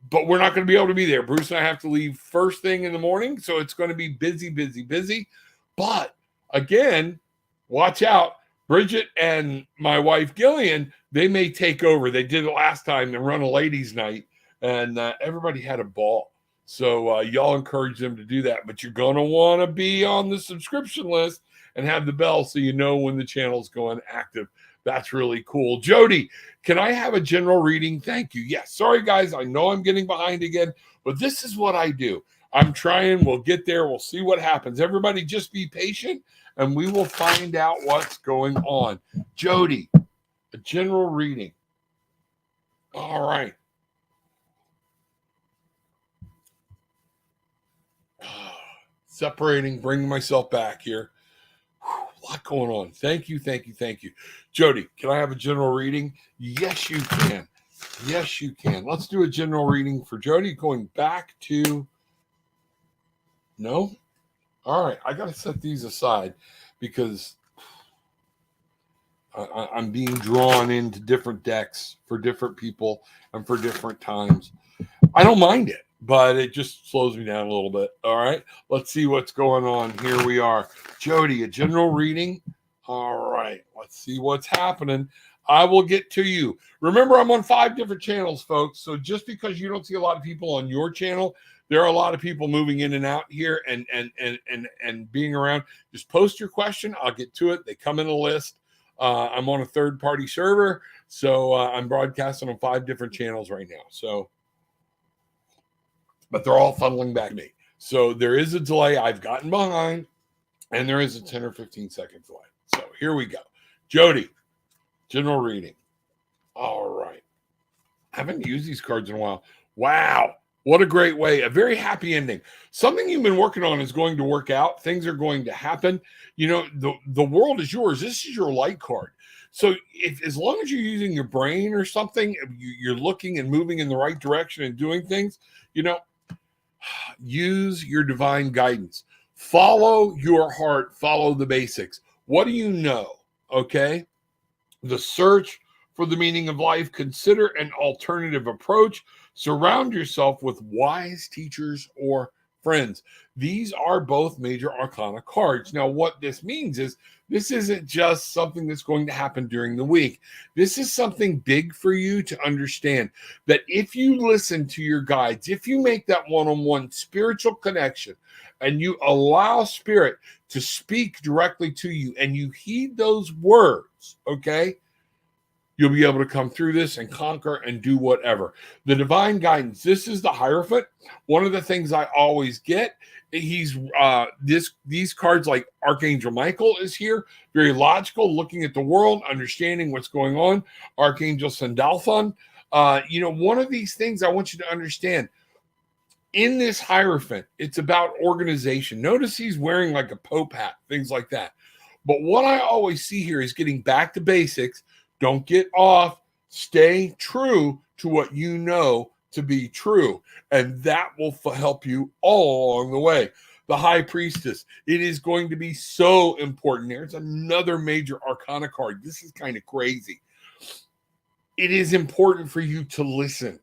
but we're not going to be able to be there. Bruce and I have to leave first thing in the morning, so it's going to be busy, busy, busy. But again, watch out. Bridget and my wife, Gillian, they may take over. They did it last time and run a ladies' night, and everybody had a ball. So y'all encourage them to do that. But you're going to want to be on the subscription list and have the bell so you know when the channel's going active. That's really cool. Jody, can I have a general reading? Thank you. Yes. Sorry, guys. I know I'm getting behind again, but this is what I do. I'm trying. We'll get there. We'll see what happens. Everybody just be patient, and we will find out what's going on. Jody, A general reading. All right. Separating, bringing myself back here. A lot going on. Thank you. Jody, can I have a general reading? Yes, you can. Yes, you can. Let's do a general reading for Jody. Going back to... No? All right. I got to set these aside because I'm being drawn into different decks for different people and for different times. I don't mind it, but it just slows me down a little bit. All right. Let's see what's going on. Here we are. Jody, a general reading. All right. Let's see what's happening. I will get to you. Remember, I'm on 5 different channels, folks. So just because you don't see a lot of people on your channel, there are a lot of people moving in and out here and being around. Just post your question. I'll get to it. They come in a list. I'm on a third-party server, so I'm broadcasting on 5 different channels right now. So, but they're all funneling back to me. So there is a delay. I've gotten behind, and there is a 10 or 15 second delay. So here we go. Jody, general reading. All right. I haven't used these cards in a while. Wow. What a great way. A very happy ending. Something you've been working on is going to work out. Things are going to happen. You know, the world is yours. This is your light card. So if, as long as you're using your brain or something, you're looking and moving in the right direction and doing things, you know, use your divine guidance. Follow your heart. Follow the basics. What do you know? Okay. The search for the meaning of life. Consider an alternative approach. Surround yourself with wise teachers or friends. These are both major arcana cards. Now, what this means is this isn't just something that's going to happen during the week. This is something big for you to understand, that if you listen to your guides, if you make that one-on-one spiritual connection and you allow spirit to speak directly to you and you heed those words, okay, you'll be able to come through this and conquer and do whatever. The divine guidance. This is the Hierophant. One of the things I always get, he's these cards, like Archangel Michael is here, very logical, looking at the world, understanding what's going on. Archangel Sandalphon. One of these things I want you to understand. In this Hierophant, it's about organization. Notice he's wearing like a Pope hat, things like that. But what I always see here is getting back to basics. Don't get off. Stay true to what you know to be true. And that will help you all along the way. The High Priestess. It is going to be so important. There's another major arcana card. This is kind of crazy. It is important for you to listen.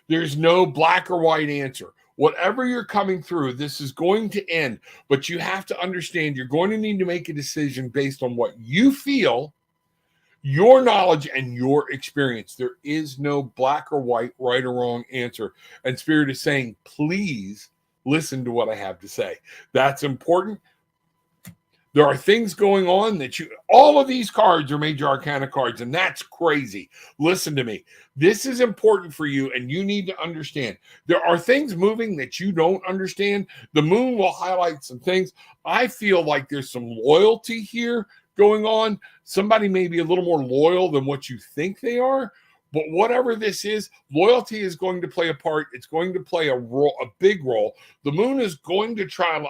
There's no black or white answer. Whatever you're coming through, this is going to end. But you have to understand you're going to need to make a decision based on what you feel, your knowledge, and your experience. There is no black or white, right or wrong answer. And Spirit is saying, please listen to what I have to say. That's important. There are things going on that all of these cards are major arcana cards, and that's crazy. Listen to me. This is important for you, and you need to understand. There are things moving that you don't understand. The moon will highlight some things. I feel like there's some loyalty here going on. Somebody may be a little more loyal than what you think they are, but whatever this is, loyalty is going to play a part. It's going to play a big role. The moon is going to try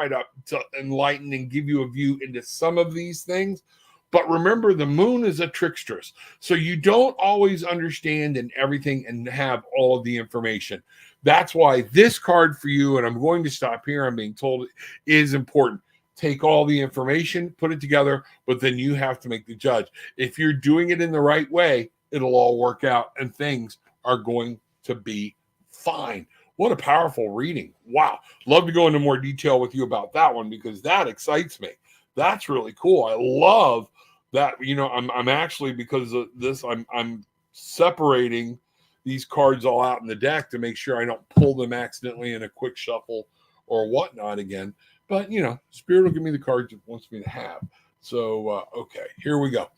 to enlighten and give you a view into some of these things. But remember, the moon is a trickstress. So you don't always understand and everything and have all of the information. That's why this card for you, and I'm going to stop here, I'm being told, is important. Take all the information, put it together, but then you have to make the judge. If you're doing it in the right way, it'll all work out and things are going to be fine. What a powerful reading. Wow. Love to go into more detail with you about that one because that excites me. That's really cool. I love that. I'm actually, because of this, I'm separating these cards all out in the deck to make sure I don't pull them accidentally in a quick shuffle or whatnot again. But, Spirit will give me the cards it wants me to have. So, okay, here we go.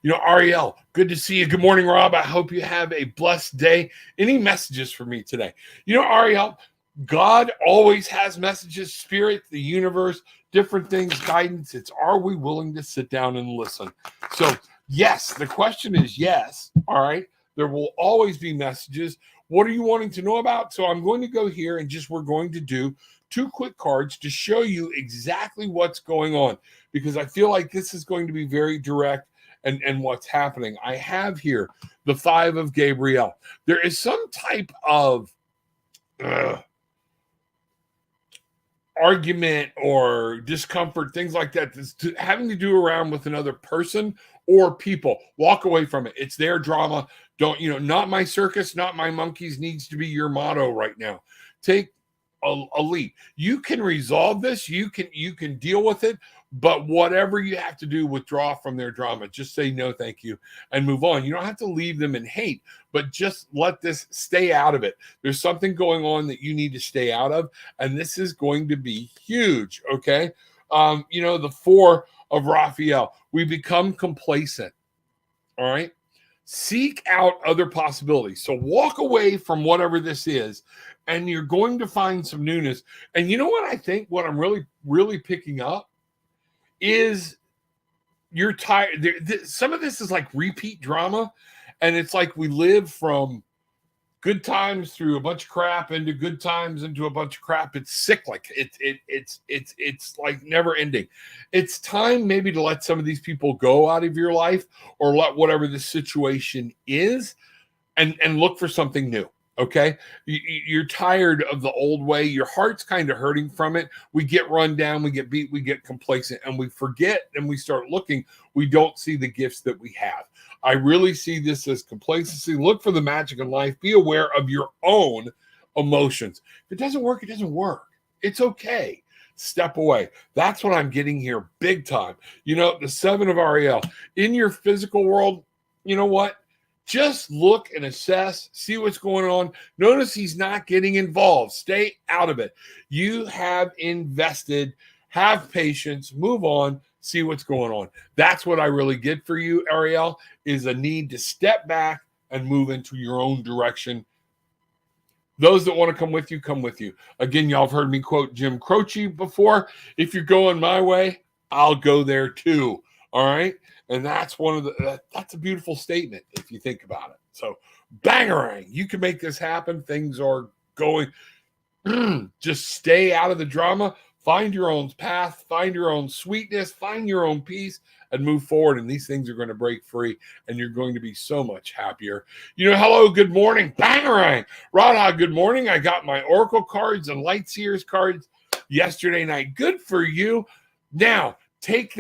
Ariel, good to see you. Good morning, Rob. I hope you have a blessed day. Any messages for me today? Ariel, God always has messages, Spirit, the universe, different things, guidance. It's, are we willing to sit down and listen? So Yes, the question is yes. All right. There will always be messages. What are you wanting to know about? So I'm going to go here and we're going to do 2 quick cards to show you exactly what's going on, because I feel like this is going to be very direct and what's happening. I have here the 5 of Gabriel. There is some type of argument or discomfort, things like that, that's having to do around with another person or people. Walk away from it. It's their drama. Don't, not my circus, not my monkeys needs to be your motto right now. Take a leap. You can resolve this. You can deal with it, but whatever you have to do, withdraw from their drama. Just say no, thank you, and move on. You don't have to leave them in hate, but just let this stay out of it. There's something going on that you need to stay out of, and this is going to be huge. Okay. The 4 of Raphael, we become complacent. All right. Seek out other possibilities. So walk away from whatever this is, and you're going to find some newness. And you know what I think? What I'm really, really picking up is you're tired. Some of this is like repeat drama, and it's like we live from good times through a bunch of crap into good times into a bunch of crap. It's cyclic. It's like never ending. It's time maybe to let some of these people go out of your life, or let whatever the situation is, and look for something new. Okay. You're tired of the old way. Your heart's kind of hurting from it. We get run down, we get beat, we get complacent, and we forget, and we start looking. We don't see the gifts that we have. I really see this as complacency. Look for the magic in life. Be aware of your own emotions. If it doesn't work, it doesn't work. It's okay. Step away. That's what I'm getting here big time. The 7 of Ariel. In your physical world, you know what? Just look and assess, see what's going on. Notice he's not getting involved. Stay out of it. You have invested. Have patience. Move on. See what's going on. That's what I really get for you, Ariel, is a need to step back and move into your own direction. Those that want to come with you, come with you. Again, y'all have heard me quote Jim Croce before. If you're going my way, I'll go there too. All right. And that's that's a beautiful statement if you think about it. So bangarang, you can make this happen. Things are going. Just stay out of the drama. Find your own path. Find your own sweetness. Find your own peace and move forward. And these things are going to break free, and you're going to be so much happier. Hello, good morning. Bangarang. Radha, good morning. I got my Oracle cards and Light Seers cards yesterday night. Good for you. Now, take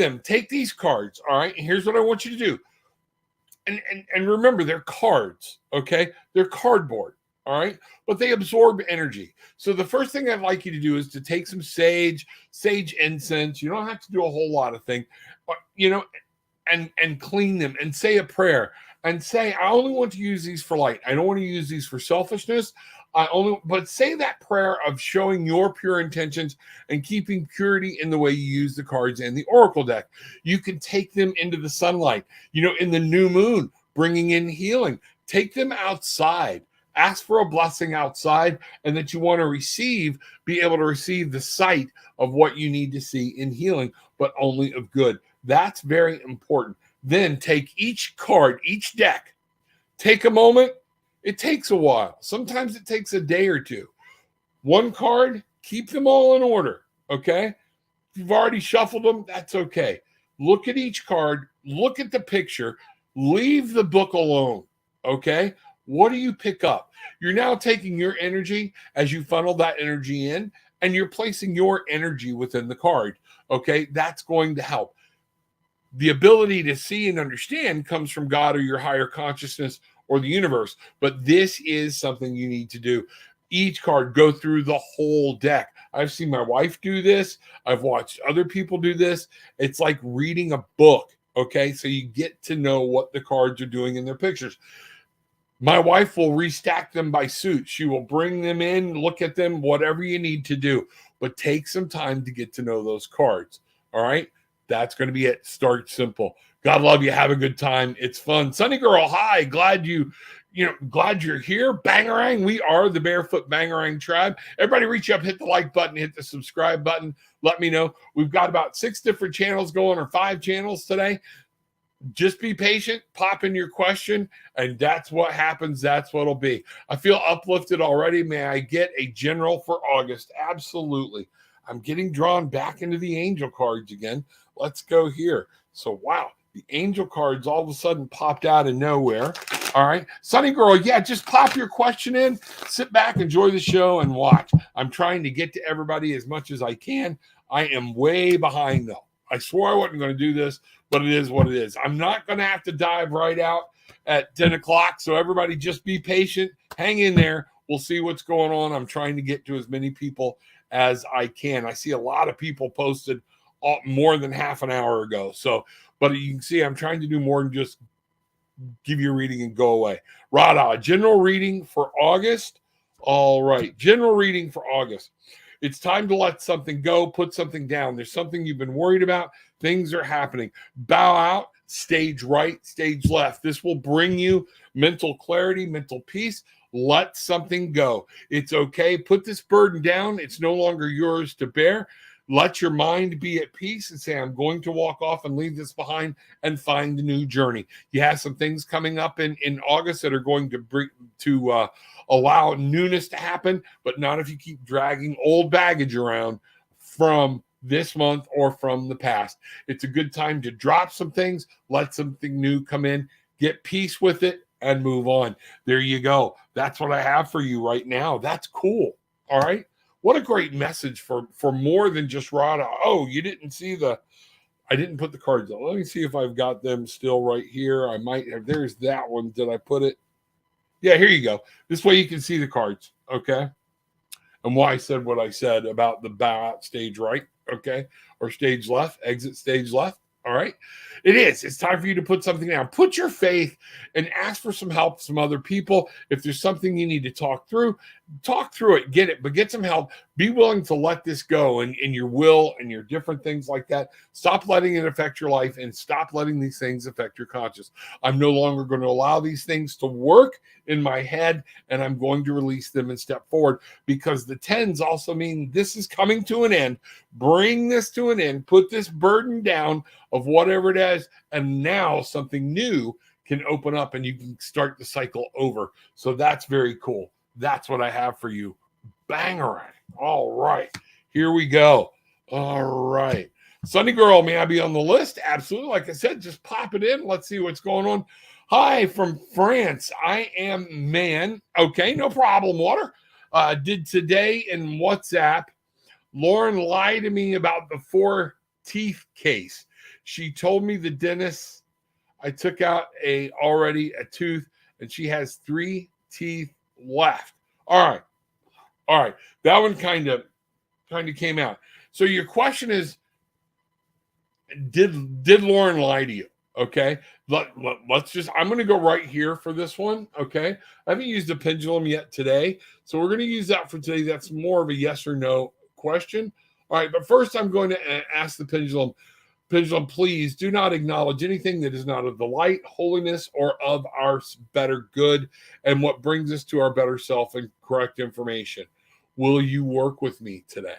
these cards. All right. And here's what I want you to do. And remember, they're cards. Okay. They're cardboard. All right. But they absorb energy. So the first thing I'd like you to do is to take some sage incense. You don't have to do a whole lot of things, but, and clean them and say a prayer and say, I only want to use these for light. I don't want to use these for selfishness. But say that prayer of showing your pure intentions and keeping purity in the way you use the cards and the Oracle deck. You can take them into the sunlight, in the new moon, bringing in healing. Take them outside. Ask for a blessing outside, and that you want to be able to receive the sight of what you need to see in healing, but only of good. That's very important. Then take each card, each deck, take a moment. It takes a while. Sometimes it takes a day or two. One card, keep them all in order, okay? If you've already shuffled them, that's okay. Look at each card, look at the picture, leave the book alone, okay? What do you pick up? You're now taking your energy as you funnel that energy in, and you're placing your energy within the card, okay? That's going to help. The ability to see and understand comes from God or your higher consciousness or the universe, but this is something you need to do. Each card, go through the whole deck. I've seen my wife do this. I've watched other people do this. It's like reading a book, okay? So you get to know what the cards are doing in their pictures. My wife will restack them by suit. She will bring them in, look at them, whatever you need to do, but take some time to get to know those cards, all right? That's going to be it. Start simple. God love you. Have a good time. It's fun. Sunny Girl, hi. Glad you're here. Bangarang. We are the Barefoot Bangarang tribe. Everybody reach up, hit the like button, hit the subscribe button. Let me know. We've got about 6 different channels going, or 5 channels today. Just be patient, pop in your question, and that's what happens. That's what it'll be. I feel uplifted already. May I get a general for August? Absolutely. I'm getting drawn back into the angel cards again. Let's go here. So, wow, the angel cards all of a sudden popped out of nowhere. All right. Sunny Girl, yeah, just pop your question in, sit back, enjoy the show, and watch. I'm trying to get to everybody as much as I can. I am way behind, though. I swore I wasn't going to do this, but it is what it is. I'm not going to have to dive right out at 10 o'clock, so everybody just be patient. Hang in there. We'll see what's going on. I'm trying to get to as many people as I can. I see a lot of people posted more than half an hour ago. So, but you can see I'm trying to do more than just give you a reading and go away. Rada, general reading for August. All right, general reading for August. It's time to let something go, put something down. There's something you've been worried about. Things are happening. Bow out, stage right, stage left. This will bring you mental clarity, mental peace. Let something go. It's okay. Put this burden down. It's no longer yours to bear. Let your mind be at peace and say, I'm going to walk off and leave this behind and find a new journey. You have some things coming up in August that are going to bring allow newness to happen, but not if you keep dragging old baggage around from this month or from the past. It's a good time to drop some things, let something new come in, get peace with it, and move on. There you go. That's what I have for you right now. That's cool. All right. What a great message for more than just Rada. Oh, you didn't see I didn't put the cards on. Let me see if I've got them still right here. I might have. There's that one. Did I put it? Yeah, here you go. This way you can see the cards, okay? And why I said what I said about the bow out stage right, okay? Or stage left, exit stage left, all right? It is. It's time for you to put something down. Put your faith and ask for some help from other people. If there's something you need to talk through it, get it, but get some help. Be willing to let this go and your will and your different things like that. Stop letting it affect your life and stop letting these things affect your conscience. I'm no longer going to allow these things to work in my head, and I'm going to release them and step forward, because the 10s also mean this is coming to an end. Bring this to an end. Put this burden down of whatever it is, and now something new can open up and you can start the cycle over. So that's very cool. That's what I have for you. Bangarang. All right. Here we go. All right. Sunny Girl, may I be on the list? Absolutely. Like I said, just pop it in. Let's see what's going on. Hi from France. I am man. Okay, no problem, Water. Did today in WhatsApp, Lauren lied to me about the 4 teeth case. She told me the dentist I took out already a tooth, and she has 3 teeth left. All right. That one kind of came out. So your question is, did Lauren lie to you? Okay. Let's just, I'm going to go right here for this one. Okay. I haven't used a pendulum yet today, so we're going to use that for today. That's more of a yes or no question. All right. But first I'm going to ask the pendulum, please do not acknowledge anything that is not of the light, holiness, or of our better good and what brings us to our better self and correct information. Will you work with me today?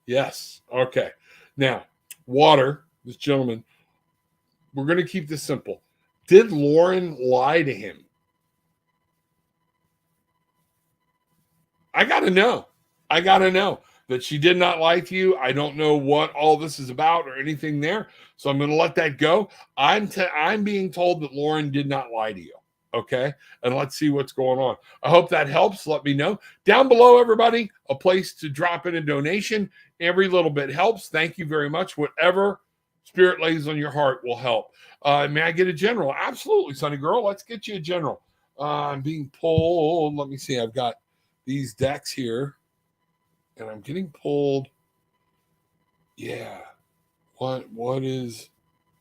Yes. Okay. Now, Water, this gentleman, we're going to keep this simple. Did Lauren lie to him? I got to know that she did not lie to you. I don't know what all this is about or anything there, so I'm going to let that go. I'm being told that Lauren did not lie to you. Okay, and let's see what's going on. I hope that helps. Let me know down below, everybody. A place to drop in a donation. Every little bit helps. Thank you very much. Whatever Spirit lays on your heart will help. May I get a general? Absolutely, Sunny Girl. Let's get you a general. I'm being pulled. Let me see. I've got these decks here, and I'm getting pulled. Yeah. What is...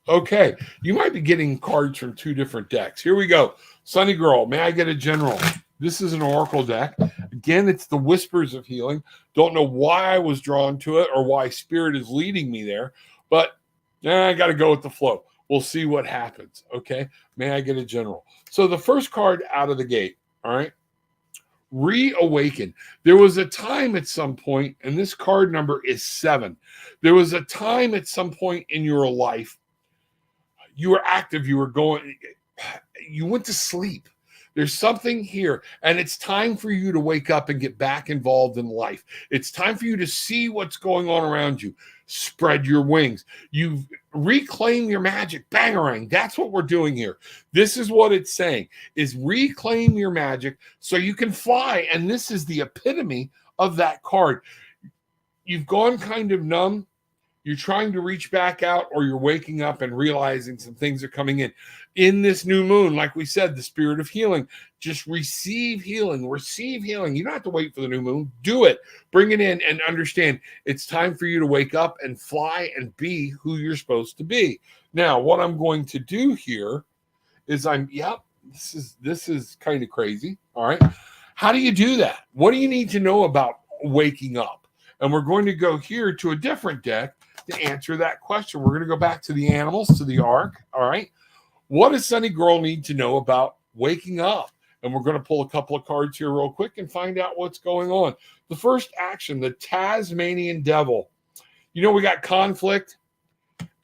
Okay, you might be getting cards from 2 different decks. Here we go. Sunny Girl, may I get a general? This is an oracle deck. Again, it's the Whispers of Healing. Don't know why I was drawn to it or why Spirit is leading me there, but I got to go with the flow. We'll see what happens, okay? May I get a general? So the first card out of the gate, all right? Reawaken. There was a time at some point, and this card number is 7. There was a time at some point in your life You were active. You were going, you went to sleep. There's something here, and it's time for you to wake up and get back involved in life. It's time for you to see what's going on around you. Spread your wings. You reclaim your magic. Bangarang. That's what we're doing here. This is what it's saying, is reclaim your magic so you can fly. And this is the epitome of that card. You've gone kind of numb. You're trying to reach back out, or you're waking up and realizing some things are coming in this new moon. Like we said, the spirit of healing. Just receive healing. Receive healing. You don't have to wait for the new moon. Do it. Bring it in and understand it's time for you to wake up and fly and be who you're supposed to be. Now, what I'm going to do here is this is kind of crazy. All right. How do you do that? What do you need to know about waking up? And we're going to go here to a different deck to answer that question. We're going to go back to the animals, to the ark. All right. What does Sunny Girl need to know about waking up? And we're going to pull a couple of cards here real quick and find out what's going on. The first action, the Tasmanian Devil. You know, we got conflict.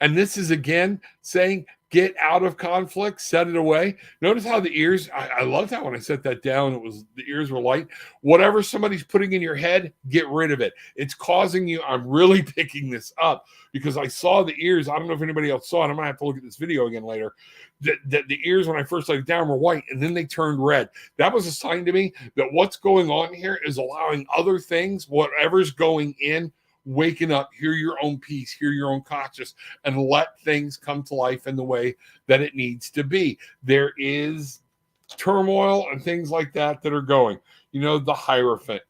And this is again saying, get out of conflict, set it away. Notice how the ears, I love that when I set that down, the ears were light. Whatever somebody's putting in your head, get rid of it. It's causing you, I'm really picking this up because I saw the ears. I don't know if anybody else saw it. I'm going to have to look at this video again later. That the ears, when I first laid it down, were white and then they turned red. That was a sign to me that what's going on here is allowing other things, whatever's going in, waking up, hear your own peace, hear your own conscious, and let things come to life in the way that it needs to be. There is turmoil and things like that are going. You know, the Hierophant,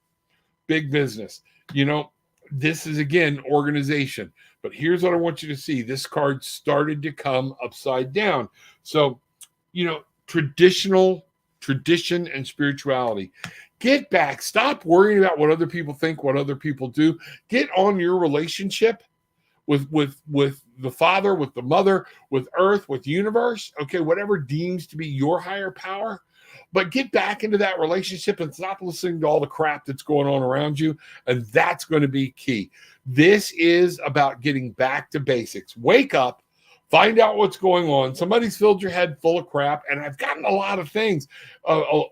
big business. You know, this is, again, organization. But here's what I want you to see. This card started to come upside down. So, you know, tradition and spirituality. Get back. Stop worrying about what other people think, what other people do. Get on your relationship with the Father, with the Mother, with Earth, with the universe. Okay, whatever deems to be your higher power. But get back into that relationship and stop listening to all the crap that's going on around you. And that's going to be key. This is about getting back to basics. Wake up. Find out what's going on. Somebody's filled your head full of crap. And I've gotten a lot of things,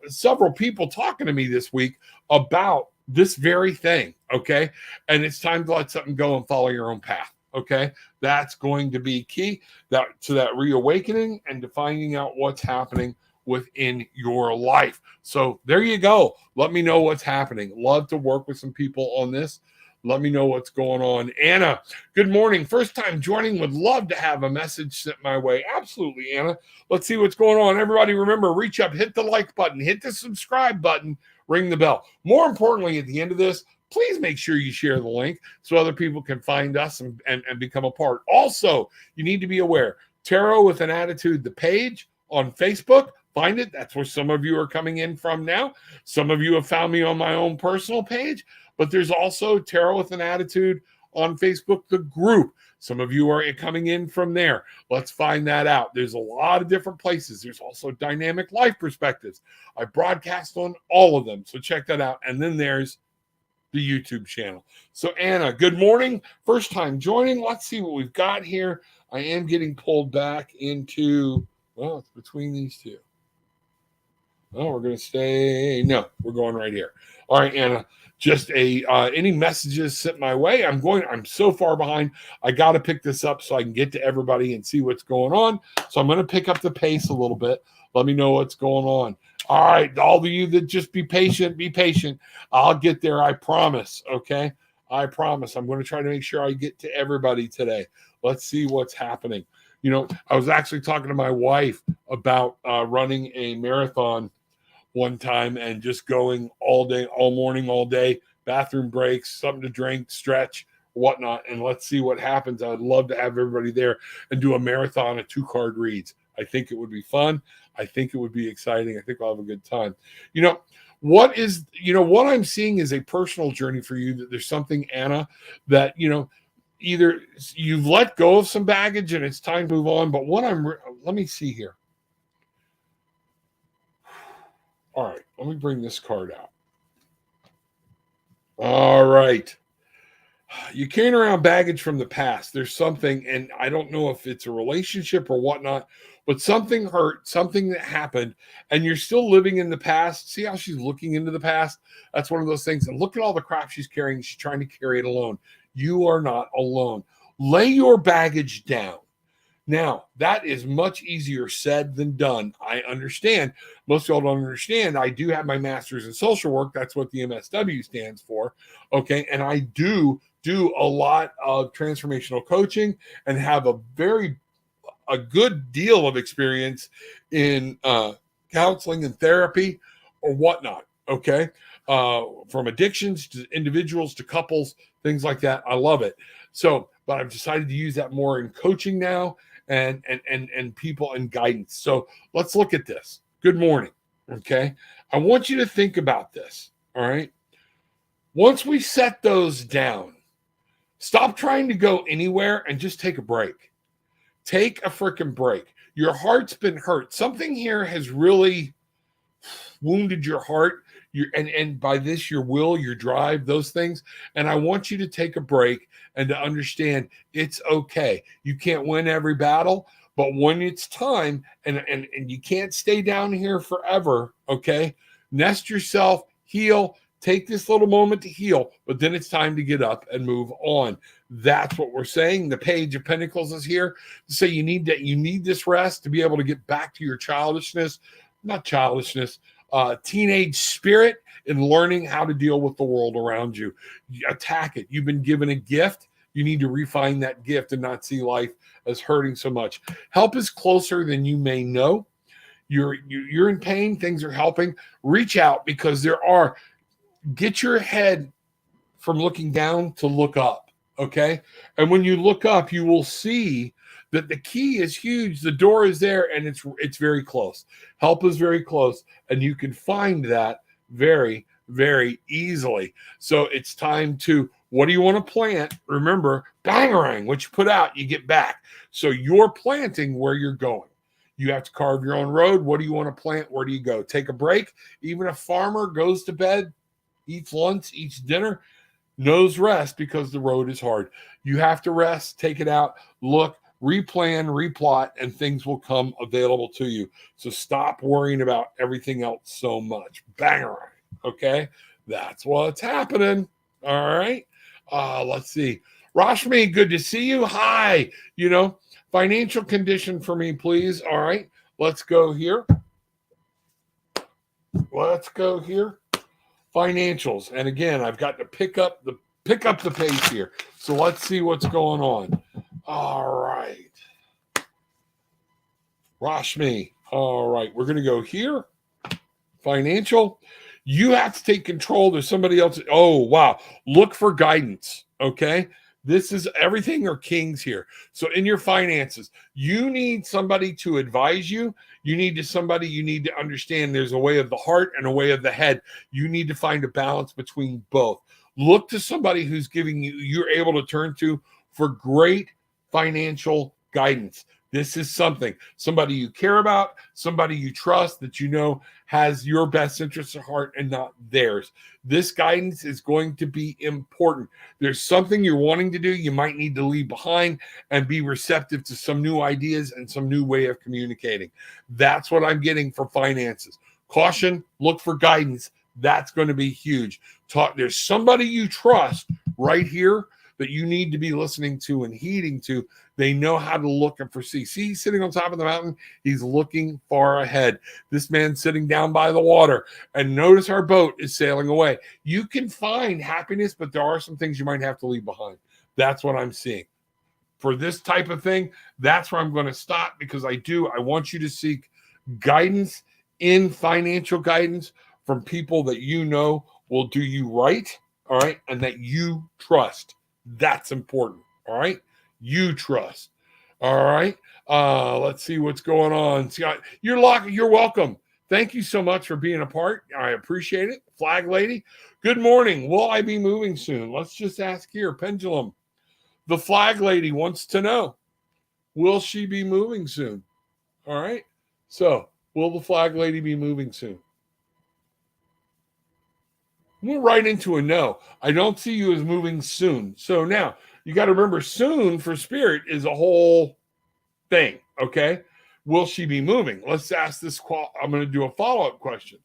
several people talking to me this week about this very thing, okay? And it's time to let something go and follow your own path, okay? That's going to be key to that reawakening and to finding out what's happening within your life. So there you go. Let me know what's happening. Love to work with some people on this. Let me know what's going on. Anna, good morning. First time joining. Would love to have a message sent my way. Absolutely, Anna. Let's see what's going on. Everybody, remember, reach up, hit the like button, hit the subscribe button, ring the bell. More importantly, at the end of this, please make sure you share the link so other people can find us and become a part. Also, you need to be aware, Tarot with an Attitude, the page on Facebook. Find it. That's where some of you are coming in from now. Some of you have found me on my own personal page. But there's also Tarot with an Attitude on Facebook, the group. Some of you are coming in from there. Let's find that out. There's a lot of different places. There's also Dynamic Life Perspectives. I broadcast on all of them, so check that out. And then there's the YouTube channel. So Anna, good morning. First time joining. Let's see what we've got here. I am getting pulled back into, well, it's between these two. Oh, we're going to stay. No, we're going right here. All right, Anna. Just any messages sent my way. I'm so far behind. I got to pick this up so I can get to everybody and see what's going on. So I'm going to pick up the pace a little bit. Let me know what's going on. All right, all of you that just be patient, be patient. I'll get there. I promise. Okay. I promise. I'm going to try to make sure I get to everybody today. Let's see what's happening. You know, I was actually talking to my wife about running a marathon one time and just going all day, all morning, all day, bathroom breaks, something to drink, stretch, whatnot. And let's see what happens. I'd love to have everybody there and do a marathon of 2-card reads. I think it would be fun. I think it would be exciting. I think I'll have a good time. You know, what I'm seeing is a personal journey for you. That there's something, Anna, that, you know, either you've let go of some baggage and it's time to move on. But let me see here. All right, let me bring this card out. All right. You're carrying around baggage from the past. There's something, and I don't know if it's a relationship or whatnot, but something hurt, something that happened, and you're still living in the past. See how she's looking into the past? That's one of those things. And look at all the crap she's carrying. She's trying to carry it alone. You are not alone. Lay your baggage down. Now, that is much easier said than done. I understand. Most people don't understand. I do have my master's in social work. That's what the MSW stands for. Okay. And I do a lot of transformational coaching and have a good deal of experience in counseling and therapy or whatnot. Okay. From addictions to individuals to couples, things like that. I love it. So, but I've decided to use that more in coaching now and people and guidance. So let's look at this. Good morning. Okay. I want you to think about this. All right. Once we set those down, stop trying to go anywhere and just take a break. Take a freaking break. Your heart's been hurt. Something here has really wounded your heart. And by this, your will, your drive, those things. And I want you to take a break and to understand it's okay. You can't win every battle, but when it's time, and you can't stay down here forever, okay? Nest yourself, heal, take this little moment to heal, but then it's time to get up and move on. That's what we're saying. The Page of Pentacles is here to say you need this rest to be able to get back to your teenage spirit in learning how to deal with the world around you. Attack it. You've been given a gift. You need to refine that gift and not see life as hurting so much. Help is closer than you may know. You're in pain. Things are helping. Reach out because get your head from looking down to look up. Okay. And when you look up, you will see that the key is huge. The door is there and it's very close. Help is very close. And you can find that very, very easily. So it's time to, what do you want to plant? Remember, bangarang, what you put out, you get back. So you're planting where you're going. You have to carve your own road. What do you want to plant? Where do you go? Take a break. Even a farmer goes to bed, eats lunch, eats dinner, knows rest because the road is hard. You have to rest, take it out, look, replan, replot, and things will come available to you. So stop worrying about everything else so much. Bang, okay? That's what's happening. All right. Let's see. Rashmi, good to see you. Hi. Financial condition for me, please. All right. Let's go here. Financials. And again, I've got to pick up the pace here. So let's see what's going on. All right. Rashmi. All right. We're going to go here. Financial. You have to take control. There's somebody else. Oh, wow. Look for guidance. Okay. This is everything are kings here. So in your finances, you need somebody to advise you. You need to understand there's a way of the heart and a way of the head. You need to find a balance between both. Look to somebody who's you're able to turn to for great financial guidance. This is somebody you care about, somebody you trust that has your best interests at heart and not theirs. This guidance is going to be important. There's something you're wanting to do. You might need to leave behind and be receptive to some new ideas and some new way of communicating. That's what I'm getting for finances. Caution, look for guidance. That's going to be huge. There's somebody you trust right here that you need to be listening to and heeding to. They know how to look and foresee. See, he's sitting on top of the mountain. He's looking far ahead. This man's sitting down by the water. And notice our boat is sailing away. You can find happiness, but there are some things you might have to leave behind. That's what I'm seeing. For this type of thing, that's where I'm going to stop because I want you to seek guidance in financial guidance from people that will do you right, all right, and that you trust. That's important, all right? You trust, all right? Let's see what's going on. Scott, you're welcome. Thank you so much for being a part. I appreciate it. Flag lady, good morning. Will I be moving soon? Let's just ask here. Pendulum. The flag lady wants to know, will she be moving soon? All right. So will the flag lady be moving soon? We're right into a no. I don't see you as moving soon. So now you got to remember, soon for spirit is a whole thing. Okay. Will she be moving? Let's ask this. I'm going to do a follow-up question.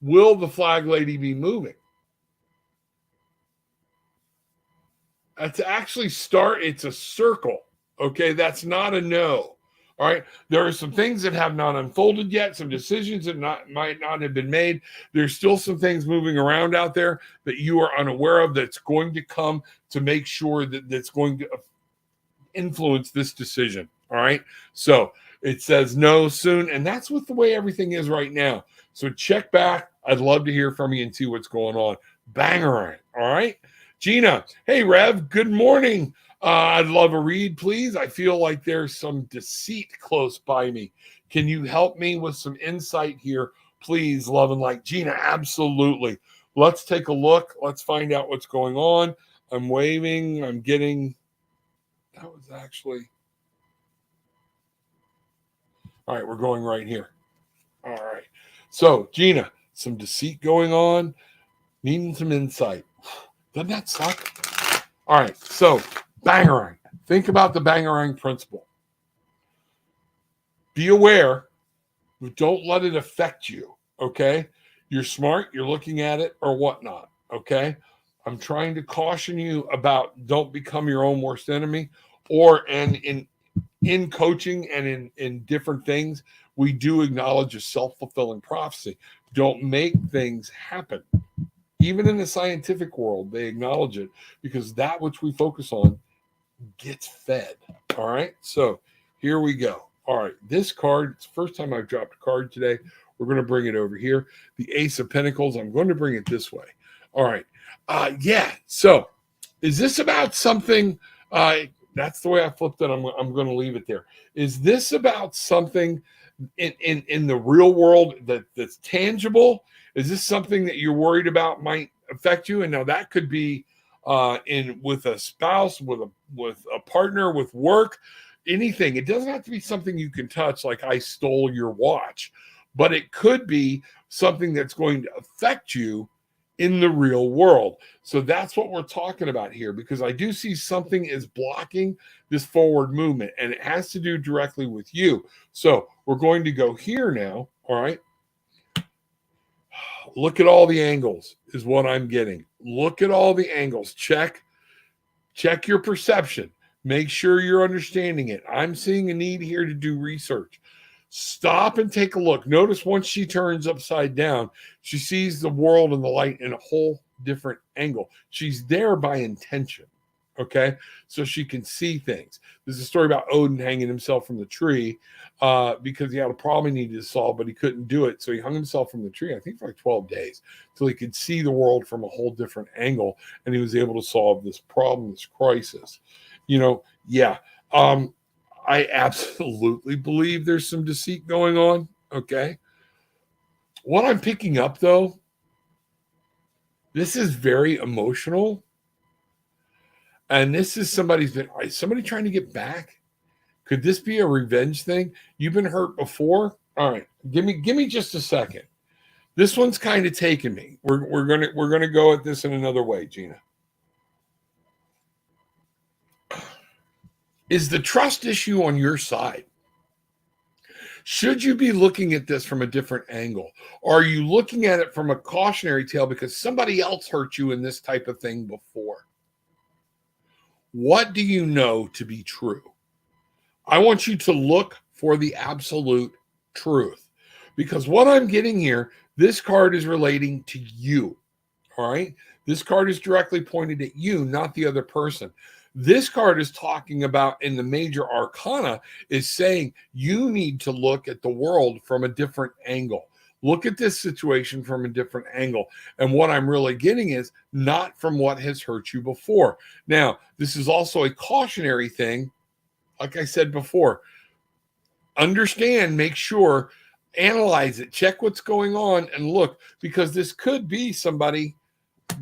Will the flag lady be moving? To actually start, it's a circle. Okay. That's not a no. All right. There are some things that have not unfolded yet, some decisions that might not have been made. There's still some things moving around out there that you are unaware of that's going to come to make sure that that's going to influence this decision. All right. So it says no soon. And that's what the way everything is right now. So check back. I'd love to hear from you and see what's going on. Bangarang. All right. Gina. Hey, Rev. Good morning. I'd love a read, please. I feel like there's some deceit close by me. Can you help me with some insight here, please? Love and light. Gina, absolutely. Let's take a look. Let's find out what's going on. I'm waving. I'm getting... That was actually... All right, we're going right here. All right. So, Gina, some deceit going on. Needing some insight. Doesn't that suck? All right, so... Bangarang. Think about the Bangarang principle. Be aware, but don't let it affect you, okay? You're smart, you're looking at it or whatnot, okay? I'm trying to caution you about don't become your own worst enemy, and in coaching and in different things, we do acknowledge a self-fulfilling prophecy. Don't make things happen. Even in the scientific world, they acknowledge it because that which we focus on gets fed. All right. So here we go. All right. This card, it's the first time I've dropped a card today. We're going to bring it over here. The Ace of Pentacles. I'm going to bring it this way. All right. Yeah. So is this about something? That's the way I flipped it. I'm going to leave it there. Is this about something in the real world that's tangible? Is this something that you're worried about might affect you? And now that could be with a spouse, with a partner, with work, anything. It doesn't have to be something you can touch, like I stole your watch, but it could be something that's going to affect you in the real world. So that's what we're talking about here, because I do see something is blocking this forward movement, and it has to do directly with you. So we're going to go here now. All right. Look at all the angles is what I'm getting. Look at all the angles. Check your perception. Make sure you're understanding it. I'm seeing a need here to do research. Stop and take a look. Notice once she turns upside down, she sees the world and the light in a whole different angle. She's there by intention. Okay, so she can see things. There's a story about Odin hanging himself from the tree because he had a problem he needed to solve, but he couldn't do it. So he hung himself from the tree, I think for like 12 days, till he could see the world from a whole different angle, and he was able to solve this problem, this crisis. Yeah. I absolutely believe there's some deceit going on. Okay. What I'm picking up, though, this is very emotional. And this is somebody trying to get back? Could this be a revenge thing? You've been hurt before? All right. Give me just a second. This one's kind of taking me. We're gonna go at this in another way, Gina. Is the trust issue on your side? Should you be looking at this from a different angle? Or are you looking at it from a cautionary tale because somebody else hurt you in this type of thing before? What do you know to be true? I want you to look for the absolute truth, because what I'm getting here, this card is relating to you. All right. This card is directly pointed at you, not the other person. This card is talking about, in the major arcana, is saying you need to look at the world from a different angle. Look at this situation from a different angle. And what I'm really getting is not from what has hurt you before. Now, this is also a cautionary thing. Like I said before, understand, make sure, analyze it, check what's going on, and look, because this could be somebody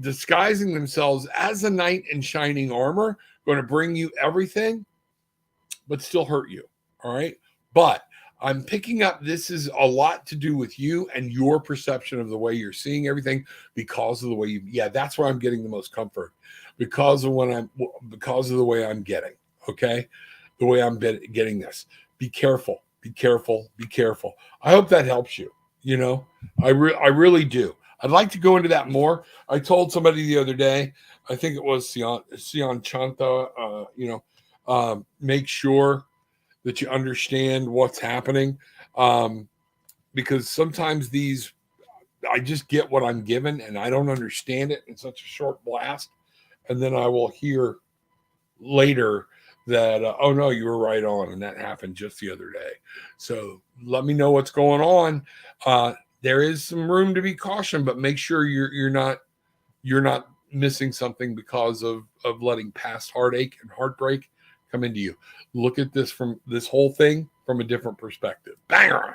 disguising themselves as a knight in shining armor, going to bring you everything, but still hurt you. All right. But I'm picking up this is a lot to do with you and your perception of the way you're seeing everything because of the way that's where I'm getting the most comfort because of the way I'm getting, okay? The way I'm getting this. Be careful, be careful, be careful. I hope that helps you. I really do. I'd like to go into that more. I told somebody the other day, I think it was Sion Chanta, make sure that you understand what's happening. Because sometimes I just get what I'm given and I don't understand it in such a short blast. And then I will hear later that, oh no, you were right on. And that happened just the other day. So let me know what's going on. There is some room to be cautioned, but make sure you're not missing something because of letting past heartache and heartbreak come into you. Look at this whole thing from a different perspective. Bang! All right.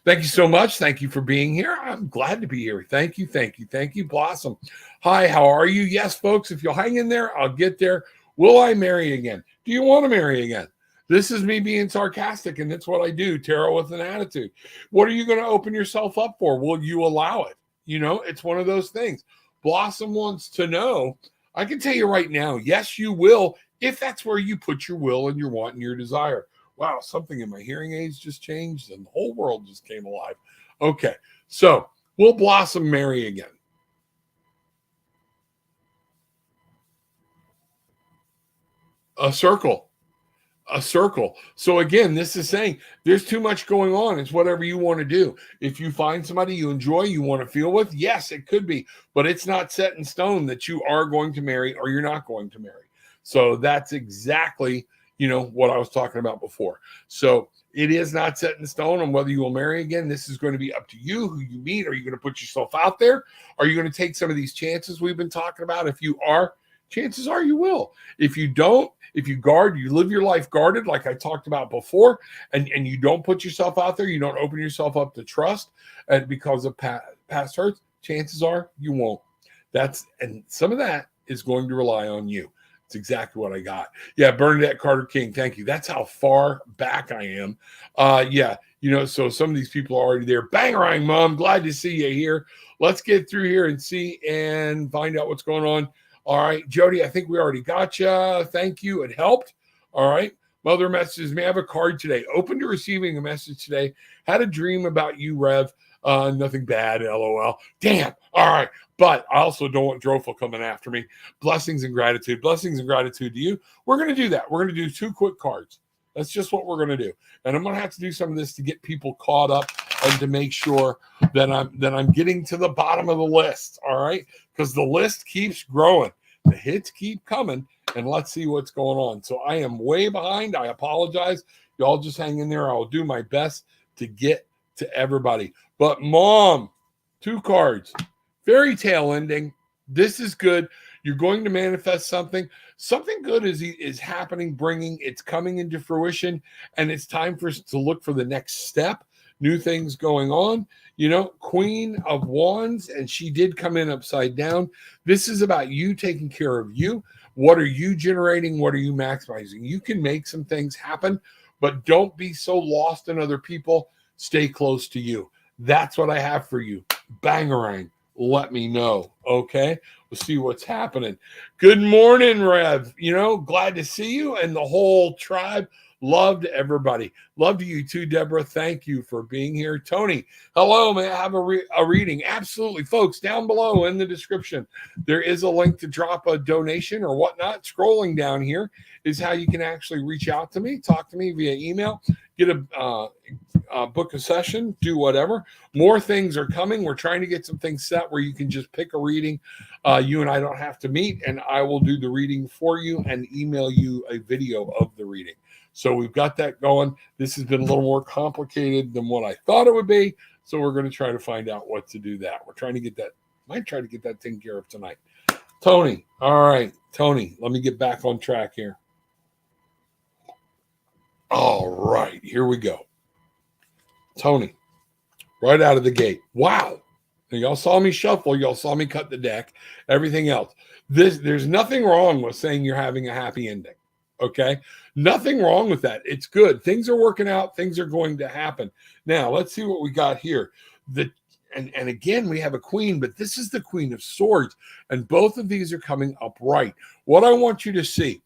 Thank you so much. Thank you for being here. I'm glad to be here. Thank you. Thank you. Thank you. Blossom. Hi, how are you? Yes, folks, if you'll hang in there, I'll get there. Will I marry again? Do you want to marry again? This is me being sarcastic, and it's what I do, tarot with an attitude. What are you going to open yourself up for? Will you allow it? It's one of those things. Blossom wants to know. I can tell you right now, yes, you will, if that's where you put your will and your want and your desire. Wow, something in my hearing aids just changed and the whole world just came alive. Okay, so will Blossom marry again? A circle. So again, this is saying there's too much going on. It's whatever you want to do. If you find somebody you enjoy, you want to feel with, yes, it could be, but it's not set in stone that you are going to marry or you're not going to marry. So that's exactly, what I was talking about before. So it is not set in stone on whether you will marry again. This is going to be up to you, who you meet. Are you going to put yourself out there? Are you going to take some of these chances we've been talking about? If you are, chances are you will. If you don't, if you live your life guarded, like I talked about before, and you don't put yourself out there, you don't open yourself up to trust, and because of past hurts, chances are you won't. And some of that is going to rely on you. It's exactly what I got. Yeah, Bernadette Carter King, thank you. That's how far back I am. So some of these people are already there. Bangarang, Mom, glad to see you here. Let's get through here and see and find out what's going on. All right, Jody, I think we already got you. Thank you. It helped. All right. Mother messages, may I have a card today? Open to receiving a message today. Had a dream about you, Rev. Nothing bad, LOL. Damn. All right. But I also don't want Drofel coming after me. Blessings and gratitude. Blessings and gratitude to you. We're going to do that. We're going to do 2 quick cards. That's just what we're going to do. And I'm going to have to do some of this to get people caught up and to make sure that I'm getting to the bottom of the list. All right. Because the list keeps growing. The hits keep coming. And let's see what's going on. So I am way behind. I apologize. Y'all just hang in there. I'll do my best to get to everybody. But Mom, 2 cards. Fairy tale ending. This is good. You're going to manifest something. Something good is happening, it's coming into fruition, and it's time for us to look for the next step. New things going on. Queen of Wands, and she did come in upside down. This is about you taking care of you. What are you generating? What are you maximizing? You can make some things happen, but don't be so lost in other people. Stay close to you. That's what I have for you. Bangarang. Let me know. Okay. We'll see what's happening. Good morning, Rev. Glad to see you and the whole tribe. Love to everybody. Love to you too, Deborah. Thank you for being here. Tony, hello. May I have a reading? Absolutely. Folks, down below in the description, there is a link to drop a donation or whatnot. Scrolling down here is how you can actually reach out to me, talk to me via email, get a book a session, do whatever. More things are coming. We're trying to get some things set where you can just pick a reading. You and I don't have to meet, and I will do the reading for you and email you a video of the reading. So we've got that going. This has been a little more complicated than what I thought it would be. So we're going to try to find out what to do that. We're trying to get that. Might try to get that taken care of tonight. Tony. All right. Tony, let me get back on track here. All right. Here we go. Tony, right out of the gate. Wow. Now, y'all saw me shuffle. Y'all saw me cut the deck. Everything else. There's nothing wrong with saying you're having a happy ending. Okay. Nothing wrong with that. It's good. Things are working out. Things are going to happen. Now, let's see what we got here. And again, we have a queen, but this is the Queen of Swords. And both of these are coming upright. What I want you to see,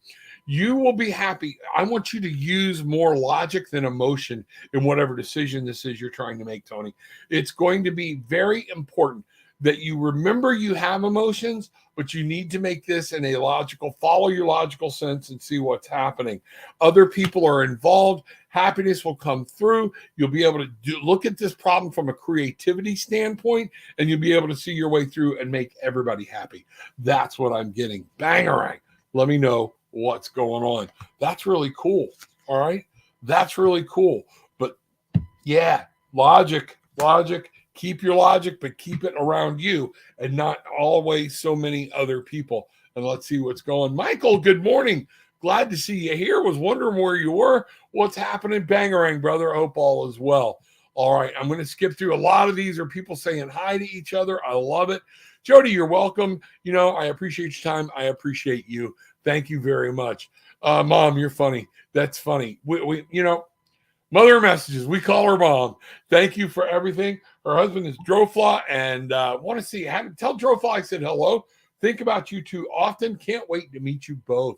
you will be happy. I want you to use more logic than emotion in whatever decision this is you're trying to make, Tony. It's going to be very important that you remember you have emotions, but you need to make this in a logical, follow your logical sense and see what's happening. Other people are involved. Happiness will come through. You'll be able to look at this problem from a creativity standpoint, and you'll be able to see your way through and make everybody happy. That's what I'm getting. Bangarang. Let me know what's going on. That's really cool. All right. That's really cool. But yeah, logic. Keep your logic, but keep it around you and not always so many other people. And let's see what's going. Michael, good morning. Glad to see you here. Was wondering where you were. What's happening? Bangarang, brother. Hope all is well. All right. I'm going to skip through. A lot of these are people saying hi to each other. I love it. Jody, you're welcome. You know, I appreciate your time. I appreciate you. Thank you very much. Mom, you're funny. That's funny. We you know, Mother messages. We call her mom. Thank you for everything. Her husband is Drofla, and want to see. Tell Drofla I said hello. Think about you two often. Can't wait to meet you both.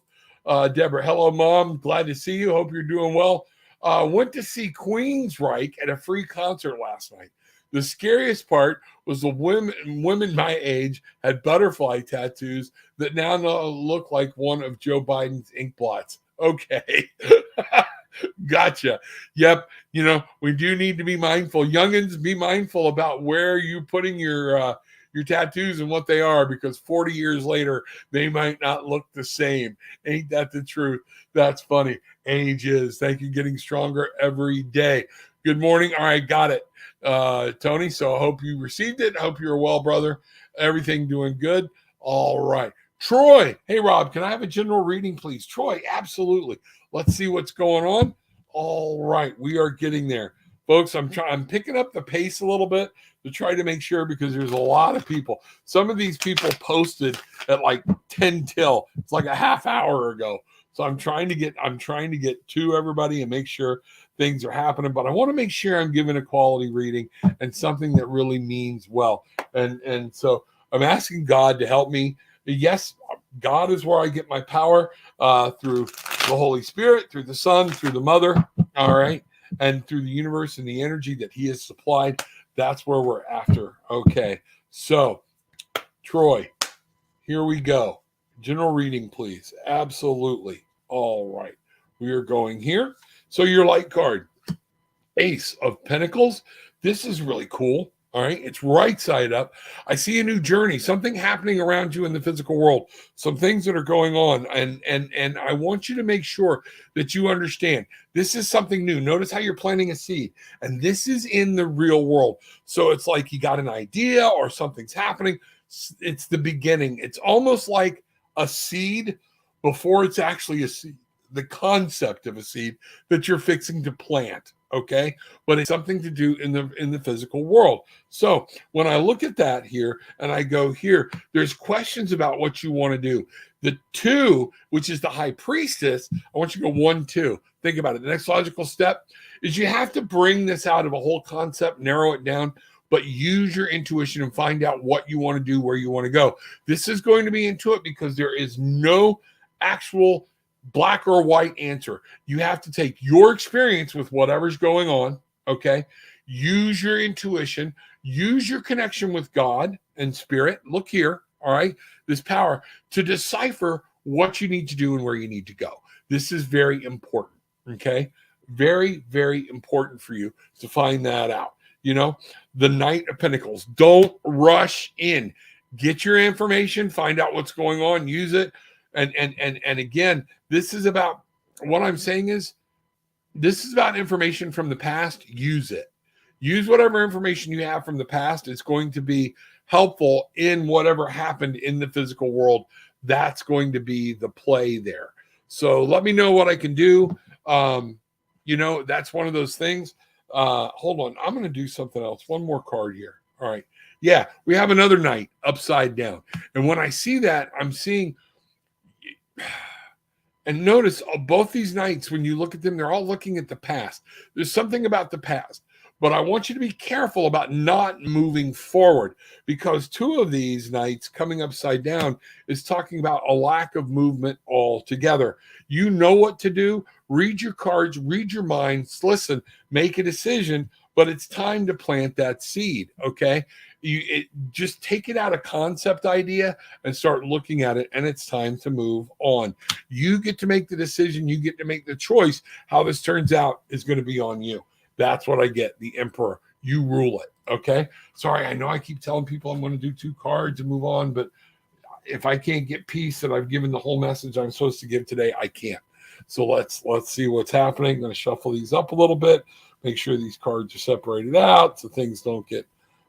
Deborah, hello, Mom. Glad to see you. Hope you're doing well. Went to see Queensryche at a free concert last night. The scariest part was the women my age had butterfly tattoos that now look like one of Joe Biden's ink blots. Okay. Gotcha. Yep. You know, we do need to be mindful. Youngins, be mindful about where you're putting your tattoos and what they are, because 40 years later, they might not look the same. Ain't that the truth? That's funny. Age is. Thank you. Getting stronger every day. Good morning. All right. Got it. Tony. So I hope you received it. I hope you're well, brother. Everything doing good. All right. Troy. Hey, Rob, can I have a general reading, please? Troy, absolutely. Let's see what's going on. All right, we are getting there. Folks, I'm picking up the pace a little bit to try to make sure, because there's a lot of people. Some of these people posted at like 10 till. It's like a half hour ago. So I'm trying to get to everybody and make sure things are happening, but I want to make sure I'm giving a quality reading and something that really means well. And so I'm asking God to help me. Yes, God is where I get my power, through the Holy Spirit, through the Son, through the Mother, all right, and through the universe and the energy that He has supplied. That's where we're after. Okay, so Troy, here we go. General reading, please. Absolutely. All right, we are going here. So your light card, Ace of Pentacles. This is really cool. All right. It's right side up. I see a new journey, something happening around you in the physical world, some things that are going on. And I want you to make sure that you understand this is something new. Notice how you're planting a seed, and this is in the real world. So it's like you got an idea or something's happening. It's the beginning. It's almost like a seed before it's actually a seed, the concept of a seed that you're fixing to plant. Okay. But it's something to do in the physical world. So when I look at that here and I go here, there's questions about what you want to do. The 2, which is the High Priestess, I want you to go 1, 2. Think about it. The next logical step is you have to bring this out of a whole concept, narrow it down, but use your intuition and find out what you want to do, where you want to go. This is going to be intuitive, because there is no actual black or white answer. You have to take your experience with whatever's going on, okay? Use your intuition, use your connection with God and spirit. Look here, all right? This power to decipher what you need to do and where you need to go. This is very important, okay? Very, very important for you to find that out. You know, the Knight of Pentacles. Don't rush in. Get your information, find out what's going on, use it. And again, this is about, what I'm saying is, this is about information from the past. Use it. Use whatever information you have from the past. It's going to be helpful in whatever happened in the physical world. That's going to be the play there. So let me know what I can do. You know, that's one of those things. Hold on. I'm going to do something else. One more card here. All right. Yeah, we have another Knight upside down. And when I see that, I'm seeing And notice both these nights, when you look at them, they're all looking at the past. There's something about the past, but I want you to be careful about not moving forward, because two of these nights coming upside down is talking about a lack of movement altogether. You know what to do. Read your cards, read your minds, listen, make a decision, but it's time to plant that seed. Okay. Just take it out of concept idea and start looking at it, and it's time to move on. You get to make the decision. You get to make the choice. How this turns out is going to be on you. That's what I get. The emperor. You rule it. Okay. Sorry, I know I keep telling people I'm going to do 2 cards and move on, but if I can't get peace that I've given the whole message I'm supposed to give today, I can't. So let's see what's happening. I'm going to shuffle these up a little bit. Make sure these cards are separated out so things don't get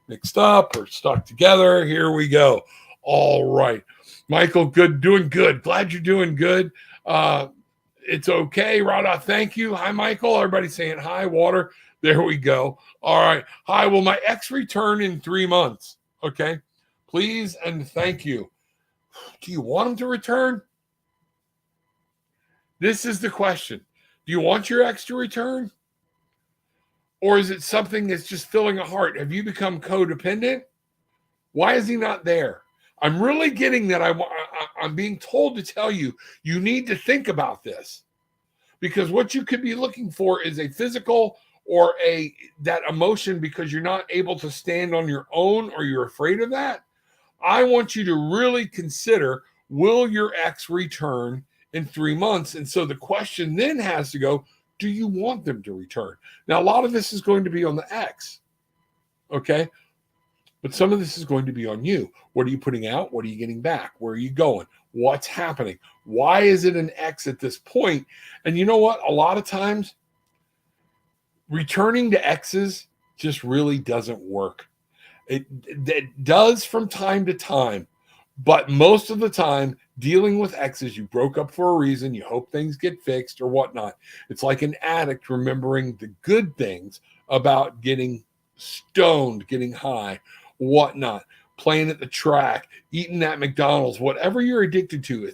mixed up or stuck together. Here we go. All right. Michael, good, doing good. Glad you're doing good. It's okay. Rada, thank you. Hi, Michael. Everybody saying hi. Water. There we go. All right. Hi. Will my ex return in 3 months? Okay. Please and thank you. Do you want him to return? This is the question. Do you want your ex to return? Or is it something that's just filling a heart? Have you become codependent? Why is he not there? I'm really getting that I'm being told to tell you, you need to think about this, because what you could be looking for is a physical or that emotion because you're not able to stand on your own or you're afraid of that. I want you to really consider, will your ex return in 3 months? And so the question then has to go, do you want them to return? Now, a lot of this is going to be on the ex, okay? But some of this is going to be on you. What are you putting out? What are you getting back? Where are you going? What's happening? Why is it an ex at this point? And you know what? A lot of times, returning to exes just really doesn't work. It does from time to time, but most of the time, dealing with exes, you broke up for a reason. You hope things get fixed or whatnot. It's like an addict remembering the good things about getting stoned, getting high, whatnot, playing at the track, eating that McDonald's, whatever you're addicted to.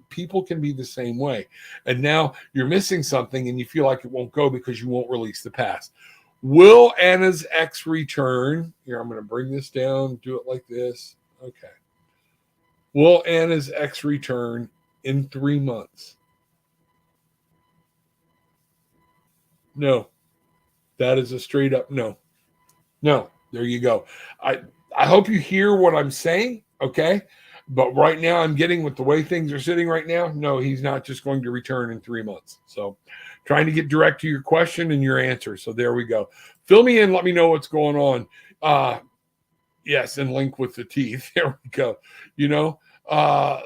People can be the same way. And now you're missing something and you feel like it won't go because you won't release the past. Will Anna's ex return? Here, I'm going to bring this down, do it like this. Okay. Will Anna's ex return in 3 months? No. That is a straight up no. No. There you go. I hope you hear what I'm saying, okay? But right now I'm getting, with the way things are sitting right now, no, he's not just going to return in 3 months. So trying to get direct to your question and your answer. So there we go. Fill me in. Let me know what's going on. Yes, and link with the teeth. There we go.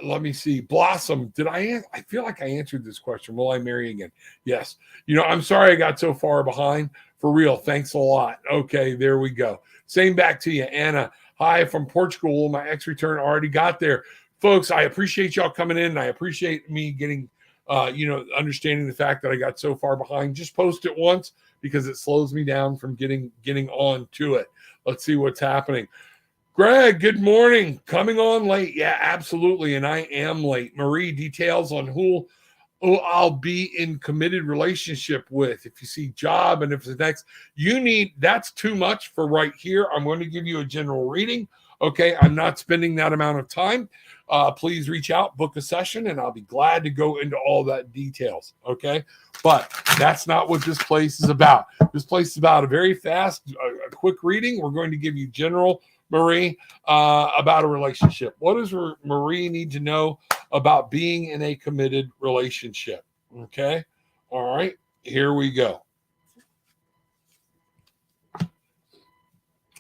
Let me see. Blossom, I feel like I answered this question. Will I marry again? Yes. I'm sorry I got so far behind. For real. Thanks a lot. Okay, there we go. Same back to you, Anna. Hi from Portugal. My ex return already got there. Folks, I appreciate y'all coming in. And I appreciate me getting, understanding the fact that I got so far behind. Just post it once because it slows me down from getting on to it. Let's see what's happening. Greg, good morning. Coming on late. Yeah, absolutely. And I am late. Marie, details on who I'll be in committed relationship with. If you see job and if it's next, that's too much for right here. I'm going to give you a general reading. Okay. I'm not spending that amount of time. Please reach out, book a session, and I'll be glad to go into all that details. Okay. But that's not what this place is about. This place is about a very fast, a quick reading. We're going to give you general, Marie, about a relationship. What does Marie need to know about being in a committed relationship? Okay. All right. Here we go.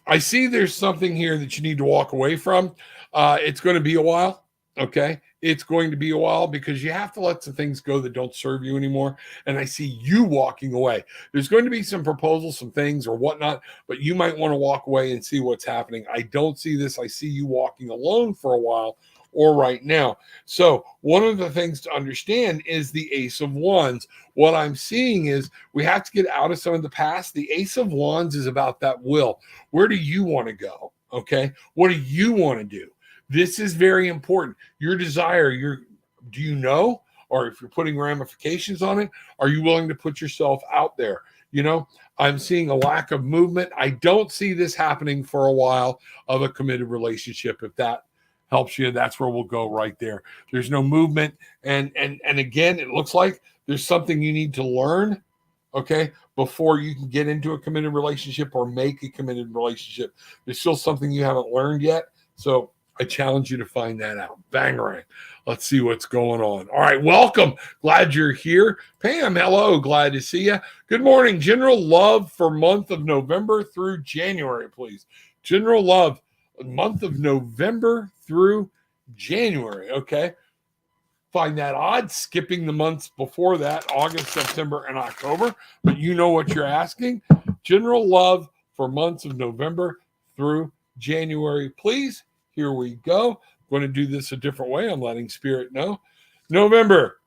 I see there's something here that you need to walk away from. It's going to be a while. Okay. It's going to be a while because you have to let some things go that don't serve you anymore. And I see you walking away. There's going to be some proposals, some things or whatnot, but you might want to walk away and see what's happening. I don't see this. I see you walking alone for a while or right now. So one of the things to understand is the Ace of Wands. What I'm seeing is we have to get out of some of the past. The Ace of Wands is about that will. Where do you want to go? Okay. What do you want to do? This is very important. Your desire, do you know? or if you're putting ramifications on it, are you willing to put yourself out there? I'm seeing a lack of movement. I don't see this happening for a while of a committed relationship. If that helps you, that's where we'll go right there. There's no movement. And again, it looks like there's something you need to learn, okay, before you can get into a committed relationship or make a committed relationship. There's still something you haven't learned yet. So I challenge you to find that out. Bangarang. Let's see what's going on. All right, welcome. Glad you're here. Pam, hello. Glad to see you. Good morning. General love for month of November through January, please. General love, month of November through January. Okay. Find that odd, skipping the months before that, August, September, and October. But you know what you're asking. General love for months of November through January, please. Here we go. I'm going to do this a different way. I'm letting Spirit know. November,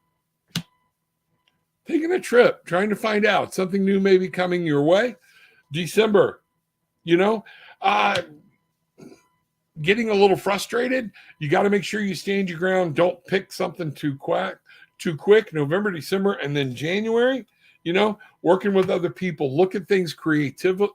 taking a trip, trying to find out. Something new may be coming your way. December, getting a little frustrated. You got to make sure you stand your ground. Don't pick something too quick. November, December, and then January, working with other people. Look at things creatively,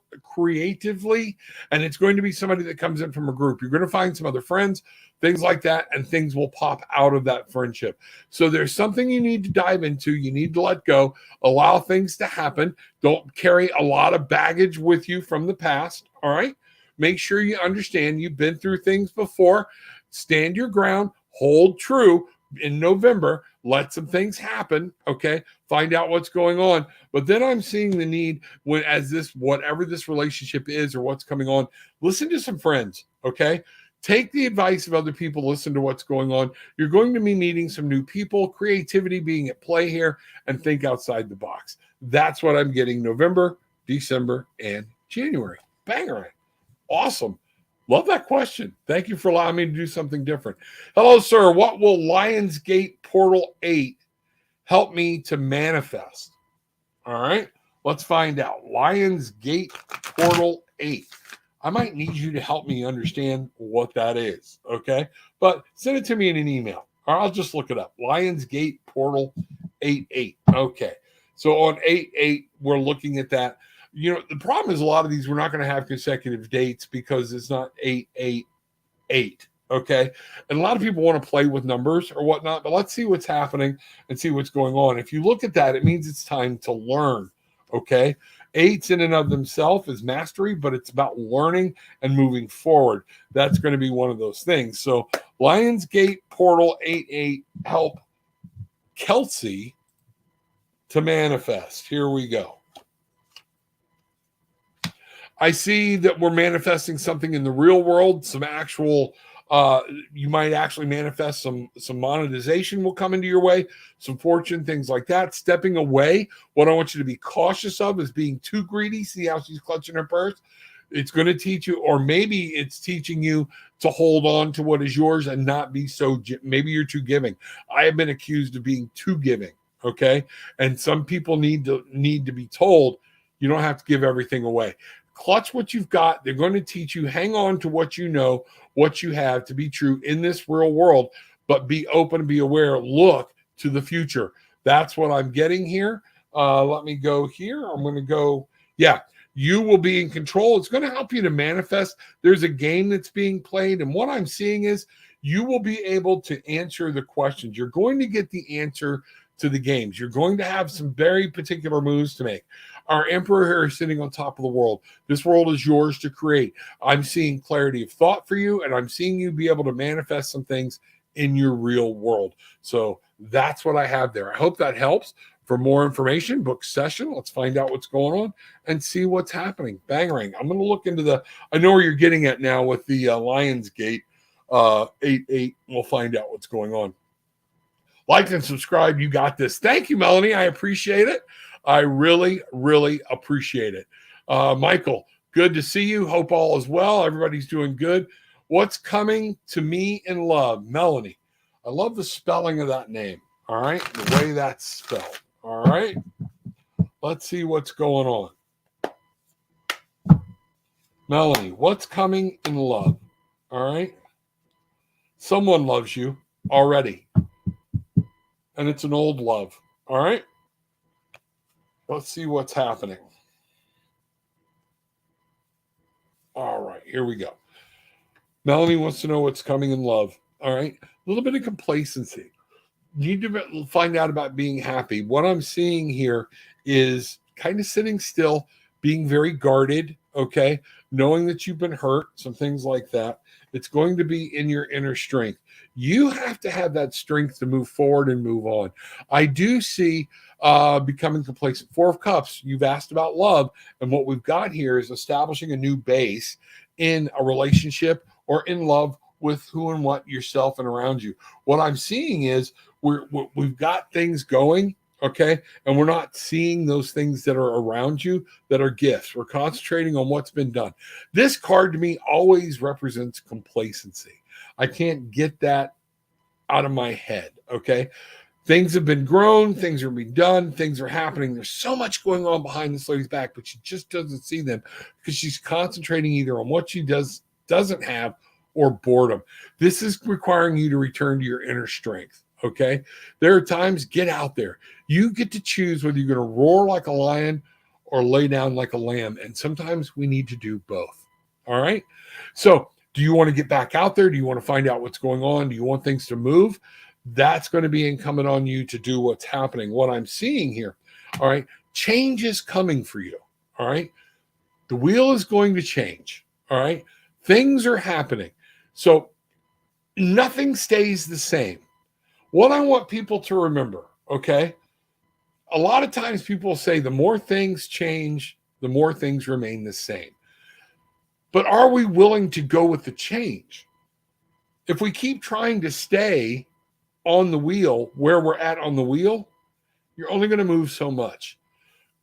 and it's going to be somebody that comes in from a group. You're going to find some other friends, things like that, and things will pop out of that friendship. So there's something you need to dive into. You need to let go, allow things to happen. Don't carry a lot of baggage with you from the past, all right? Make sure you understand you've been through things before. Stand your ground, hold true in November, let some things happen, okay? Find out what's going on. But then I'm seeing the need whatever this relationship is or what's coming on, listen to some friends, okay? Take the advice of other people, listen to what's going on. You're going to be meeting some new people, creativity being at play here, and think outside the box. That's what I'm getting November, December, and January. Banger. Awesome. Love that question. Thank you for allowing me to do something different. Hello, sir. What will Lionsgate Portal 8 help me to manifest? All right. Let's find out. Lionsgate Portal 8. I might need you to help me understand what that is. Okay. But send it to me in an email, or I'll just look it up. Lionsgate Portal 8.8. Okay. So on 8.8, we're looking at that. The problem is a lot of these, we're not going to have consecutive dates because it's not 888. Okay. And a lot of people want to play with numbers or whatnot, but let's see what's happening and see what's going on. If you look at that, it means it's time to learn. Okay. Eights in and of themselves is mastery, but it's about learning and moving forward. That's going to be one of those things. So Lionsgate Portal 8.8 help Kelsey to manifest. Here we go. I see that we're manifesting something in the real world, some actual, you might actually manifest some monetization will come into your way, some fortune, things like that. Stepping away. What I want you to be cautious of is being too greedy. See how she's clutching her purse? It's going to teach you, or maybe it's teaching you to hold on to what is yours and not be so, maybe you're too giving. I have been accused of being too giving, okay? And some people need to be told, you don't have to give everything away. Clutch what you've got. They're going to teach you, hang on to what you know, what you have to be true in this real world, but be open, be aware, look to the future. That's what I'm getting here. Let me go here. I'm going to go, you will be in control. It's going to help you to manifest. There's a game that's being played, and what I'm seeing is you will be able to answer the questions. You're going to get the answer to the games. You're going to have some very particular moves to make. Our emperor here is sitting on top of the world. This world is yours to create. I'm seeing clarity of thought for you, and I'm seeing you be able to manifest some things in your real world. So that's what I have there. I hope that helps. For more information, book session. Let's find out what's going on and see what's happening. Bangarang. I'm going to look into I know where you're getting at now with the Lionsgate 8.8. We'll find out what's going on. Like and subscribe. You got this. Thank you, Melanie. I appreciate it. I really, really appreciate it. Michael, good to see you. Hope all is well. Everybody's doing good. What's coming to me in love? Melanie. I love the spelling of that name. All right. The way that's spelled. All right. Let's see what's going on. Melanie, what's coming in love? All right. Someone loves you already. and it's an old love. All right? Let's see what's happening. All right, here we go. Melanie wants to know what's coming in love. All right? A little bit of complacency. You need to find out about being happy. What I'm seeing here is kind of sitting still, being very guarded, okay? Knowing that you've been hurt, some things like that. It's going to be in your inner strength. You have to have that strength to move forward and move on. I do see becoming complacent. Four of Cups, you've asked about love, and what we've got here is establishing a new base in a relationship or in love with who and what yourself and around you. What I'm seeing is we've got things going, okay, and we're not seeing those things that are around you that are gifts. We're concentrating on what's been done. This card to me always represents complacency. I can't get that out of my head, okay? Things have been grown, things are being done, things are happening. There's so much going on behind this lady's back, but she just doesn't see them because she's concentrating either on what she doesn't have or boredom. This is requiring you to return to your inner strength. Okay. There are times, get out there. You get to choose whether you're going to roar like a lion or lay down like a lamb. And sometimes we need to do both. All right. So, do you want to get back out there? Do you want to find out what's going on? Do you want things to move? That's going to be incumbent on you to do what's happening. What I'm seeing here, all right, change is coming for you. All right. The wheel is going to change. All right. Things are happening. So, nothing stays the same. What I want people to remember, okay? A lot of times people say the more things change, the more things remain the same. But are we willing to go with the change? If we keep trying to stay on the wheel where we're at on the wheel, you're only going to move so much.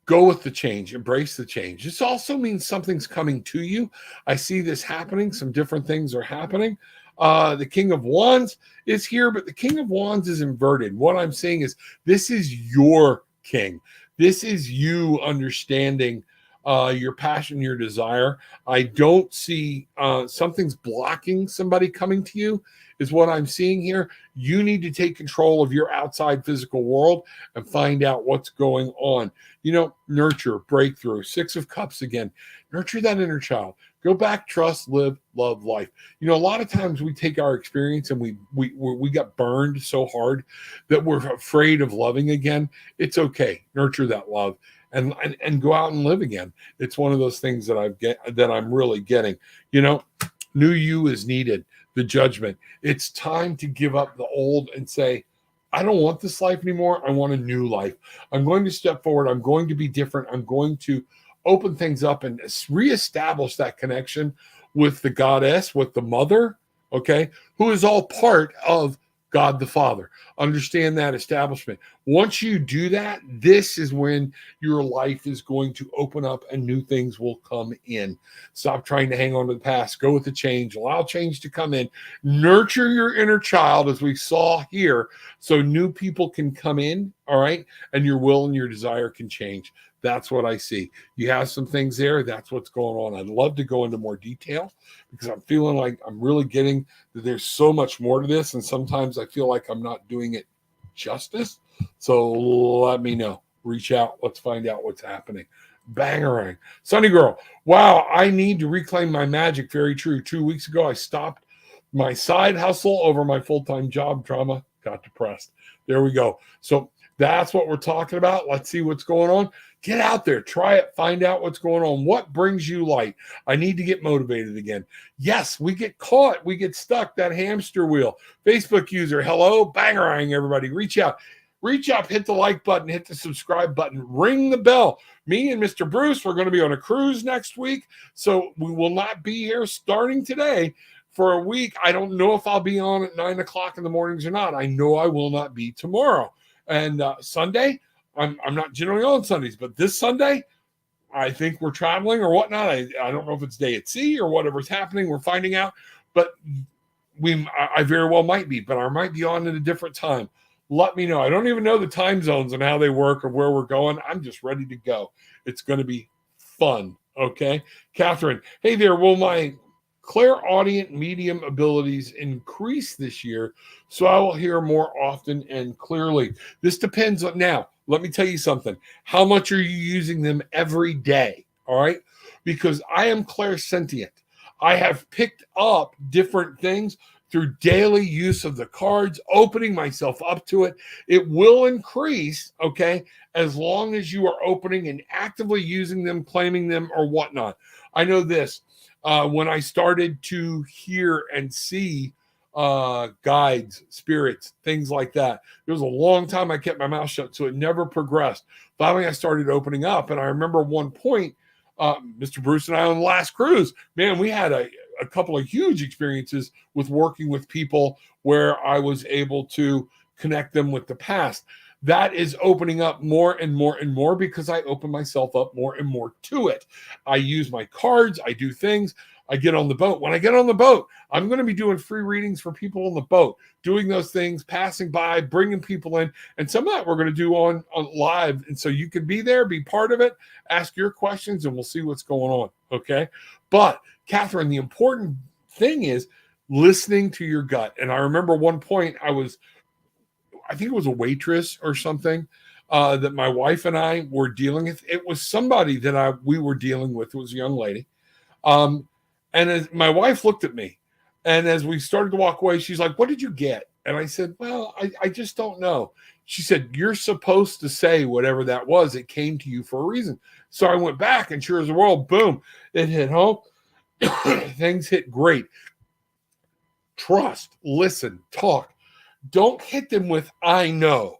Go with the change, embrace the change. This also means something's coming to you. I see this happening. Some different things are happening. The King of Wands is here, but the King of Wands is inverted. What I'm saying is this is your king. This is you understanding your passion, your desire. I don't see something's blocking somebody coming to you is what I'm seeing here. You need to take control of your outside physical world and find out what's going on. You know, nurture, breakthrough, Six of Cups again. Nurture that inner child. Go back, trust, live, love, life. You know, a lot of times we take our experience and we got burned so hard that we're afraid of loving again. It's okay. Nurture that love and go out and live again. It's one of those things that I'm really getting. You know, new you is needed. The Judgment. It's time to give up the old and say, I don't want this life anymore. I want a new life. I'm going to step forward. I'm going to be different. I'm going to open things up and reestablish that connection with the goddess, with the mother, okay, who is all part of God the Father. Understand that establishment. Once you do that, this is when your life is going to open up and new things will come in. Stop trying to hang on to the past. Go with the change. Allow change to come in. Nurture your inner child, as we saw here, so new people can come in, all right, and your will and your desire can change. That's what I see. You have some things there. That's what's going on. I'd love to go into more detail because I'm feeling like I'm really getting that there's so much more to this. And sometimes I feel like I'm not doing it justice. So let me know. Reach out. Let's find out what's happening. Bangarang. Sunny Girl. Wow, I need to reclaim my magic. Very true. 2 weeks ago, I stopped my side hustle over my full-time job. Drama. Got depressed. There we go. So that's what we're talking about. Let's see what's going on. Get out there, try it, find out what's going on. What brings you light? I need to get motivated again. Yes, we get caught. We get stuck, that hamster wheel. Facebook user, hello, bangarang, everybody. Reach out, hit the like button, hit the subscribe button, ring the bell. Me and Mr. Bruce, we're going to be on a cruise next week. So we will not be here starting today for a week. I don't know if I'll be on at 9 o'clock in the mornings or not. I know I will not be tomorrow. And Sunday, I'm not generally on Sundays, but this Sunday, I think we're traveling or whatnot. I don't know if it's day at sea or whatever's happening. We're finding out, but I very well might be, but I might be on at a different time. Let me know. I don't even know the time zones and how they work or where we're going. I'm just ready to go. It's going to be fun. Okay. Catherine, hey there. Will my clairaudient medium abilities increase this year, so I will hear more often and clearly. This depends on, now, let me tell you something. How much are you using them every day? All right. Because I am clairsentient. I have picked up different things through daily use of the cards, opening myself up to it. It will increase, okay, as long as you are opening and actively using them, claiming them, or whatnot. I know this. When I started to hear and see guides, spirits, things like that, there was a long time I kept my mouth shut, so it never progressed. Finally, I started opening up, and I remember one point, Mr. Bruce and I on the last cruise, man, we had a couple of huge experiences with working with people where I was able to connect them with the past. That is opening up more and more and more because I open myself up more and more to it. I use my cards, I do things, I get on the boat. When I get on the boat, I'm going to be doing free readings for people on the boat, doing those things, passing by, bringing people in. And some of that we're going to do on live. And so you can be there, be part of it, ask your questions, and we'll see what's going on. Okay. But Catherine, the important thing is listening to your gut. And I remember one point I think it was a waitress or something that my wife and I were dealing with. It was somebody that we were dealing with. It was a young lady. And as my wife looked at me, and as we started to walk away, she's like, "What did you get?" And I said, "Well, I just don't know." She said, "You're supposed to say whatever that was. It came to you for a reason." So I went back, and sure as the world, boom, it hit home. Things hit great. Trust, listen, talk. Don't hit them with "I know."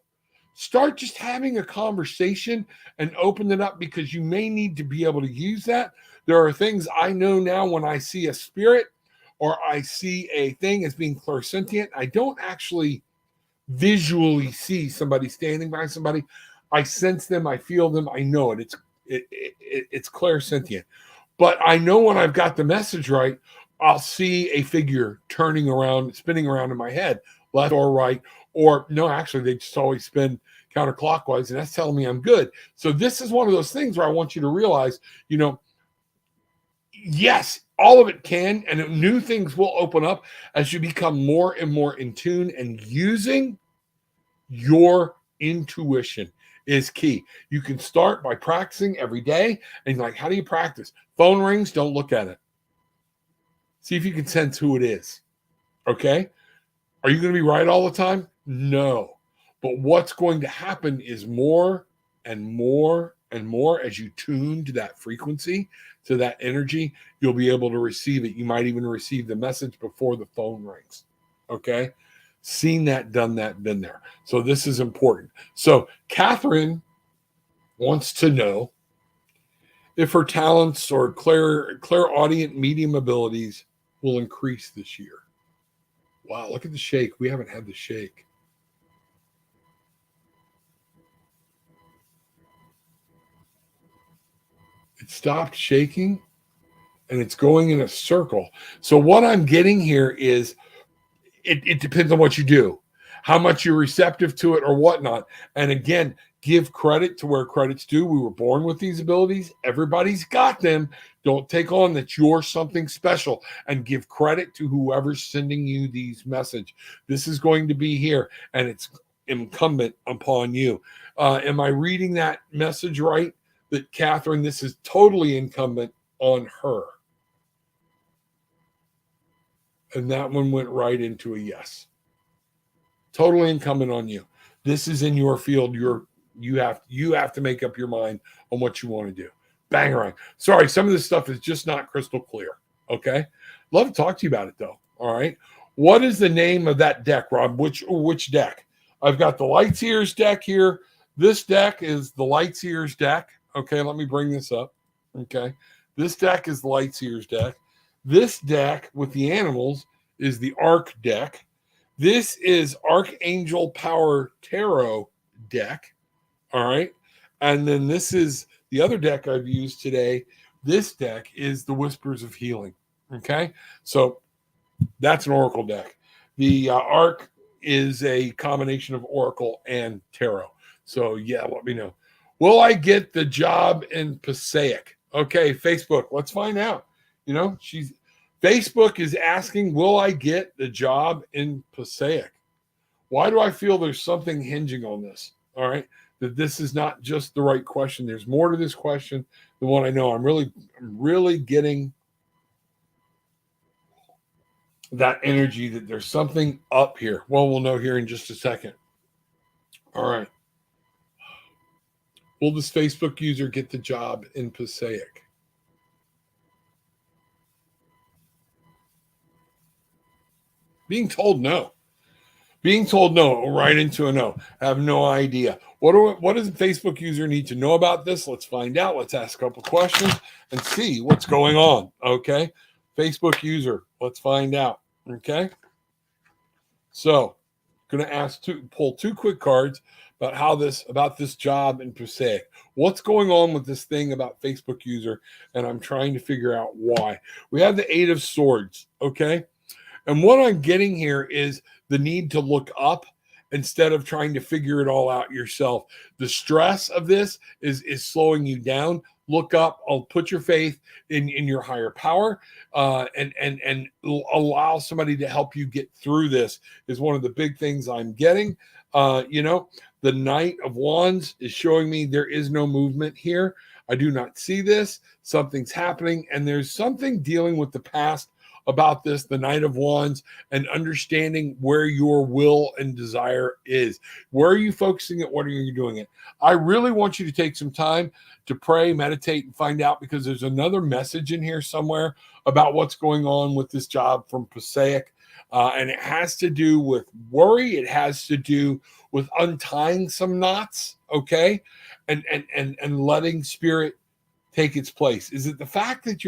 Start just having a conversation and open it up, because you may need to be able to use that. There are things I know now when I see a spirit or I see a thing as being clairsentient. I don't actually visually see somebody standing by somebody. I sense them, I feel them, I know it. It's clairsentient. But I know when I've got the message right, I'll see a figure turning around, spinning around in my head, left or right, or no, actually, they just always spin counterclockwise, and that's telling me I'm good. So this is one of those things where I want you to realize, yes, all of it can, and new things will open up as you become more and more in tune, and using your intuition is key. You can start by practicing every day. And like, how do you practice? Phone rings, don't look at it. See if you can sense who it is. Okay? Are you going to be right all the time? No. But what's going to happen is more and more and more as you tune to that frequency, to that energy, you'll be able to receive it. You might even receive the message before the phone rings. Okay? Seen that, done that, been there. So this is important. So Catherine wants to know if her talents or clairaudient medium abilities will increase this year. Wow, look at the shake. We haven't had the shake. It stopped shaking and it's going in a circle. So what I'm getting here is it depends on what you do, how much you're receptive to it or whatnot. And again, give credit to where credit's due. We were born with these abilities. Everybody's got them. Don't take on that you're something special, and give credit to whoever's sending you these message. This is going to be here, and it's incumbent upon you. Am I reading that message right? That Catherine, this is totally incumbent on her. And that one went right into a yes. Totally incumbent on you. This is in your field. You have to make up your mind on what you want to do. Bang around. Sorry, some of this stuff is just not crystal clear. Okay. Love to talk to you about it though. All right. What is the name of that deck, Rob? Which deck? I've got the Lights Ears deck here. This deck is the Lights Ears deck. Okay, let me bring this up. Okay. This deck is the Lights Ears deck. This deck with the animals is the Arc deck. This is Archangel Power Tarot deck. All right. And then this is the other deck I've used today. This deck is the Whispers of Healing. Okay. So that's an Oracle deck. The Arc is a combination of Oracle and Tarot. So yeah, let me know. Will I get the job in Passaic? Okay, Facebook. Let's find out. Facebook is asking, will I get the job in Passaic? Why do I feel there's something hinging on this? All right. That this is not just the right question. There's more to this question than what I know. I'm really getting that energy that there's something up here. Well, we'll know here in just a second. All right. Will this Facebook user get the job in Passaic? Being told no. Being told no, right into a no. I have no idea. What does a Facebook user need to know about this? Let's find out. Let's ask a couple questions and see what's going on. Okay. Facebook user, let's find out. Okay. So, going to pull two quick cards about this job in Passaic. What's going on with this thing about Facebook user? And I'm trying to figure out why. We have the 8 of Swords. Okay. And what I'm getting here is the need to look up instead of trying to figure it all out yourself. The stress of this is slowing you down. Look up. I'll put your faith in your higher power, and allow somebody to help you get through this is one of the big things I'm getting. The Knight of Wands is showing me there is no movement here. I do not see this. Something's happening, and there's something dealing with the past about this, the Knight of Wands, and understanding where your will and desire is. Where are you focusing it? What are you doing it? I really want you to take some time to pray, meditate, and find out, because there's another message in here somewhere about what's going on with this job from Passaic. And it has to do with worry. It has to do with untying some knots, okay? And letting spirit take its place. Is it the fact that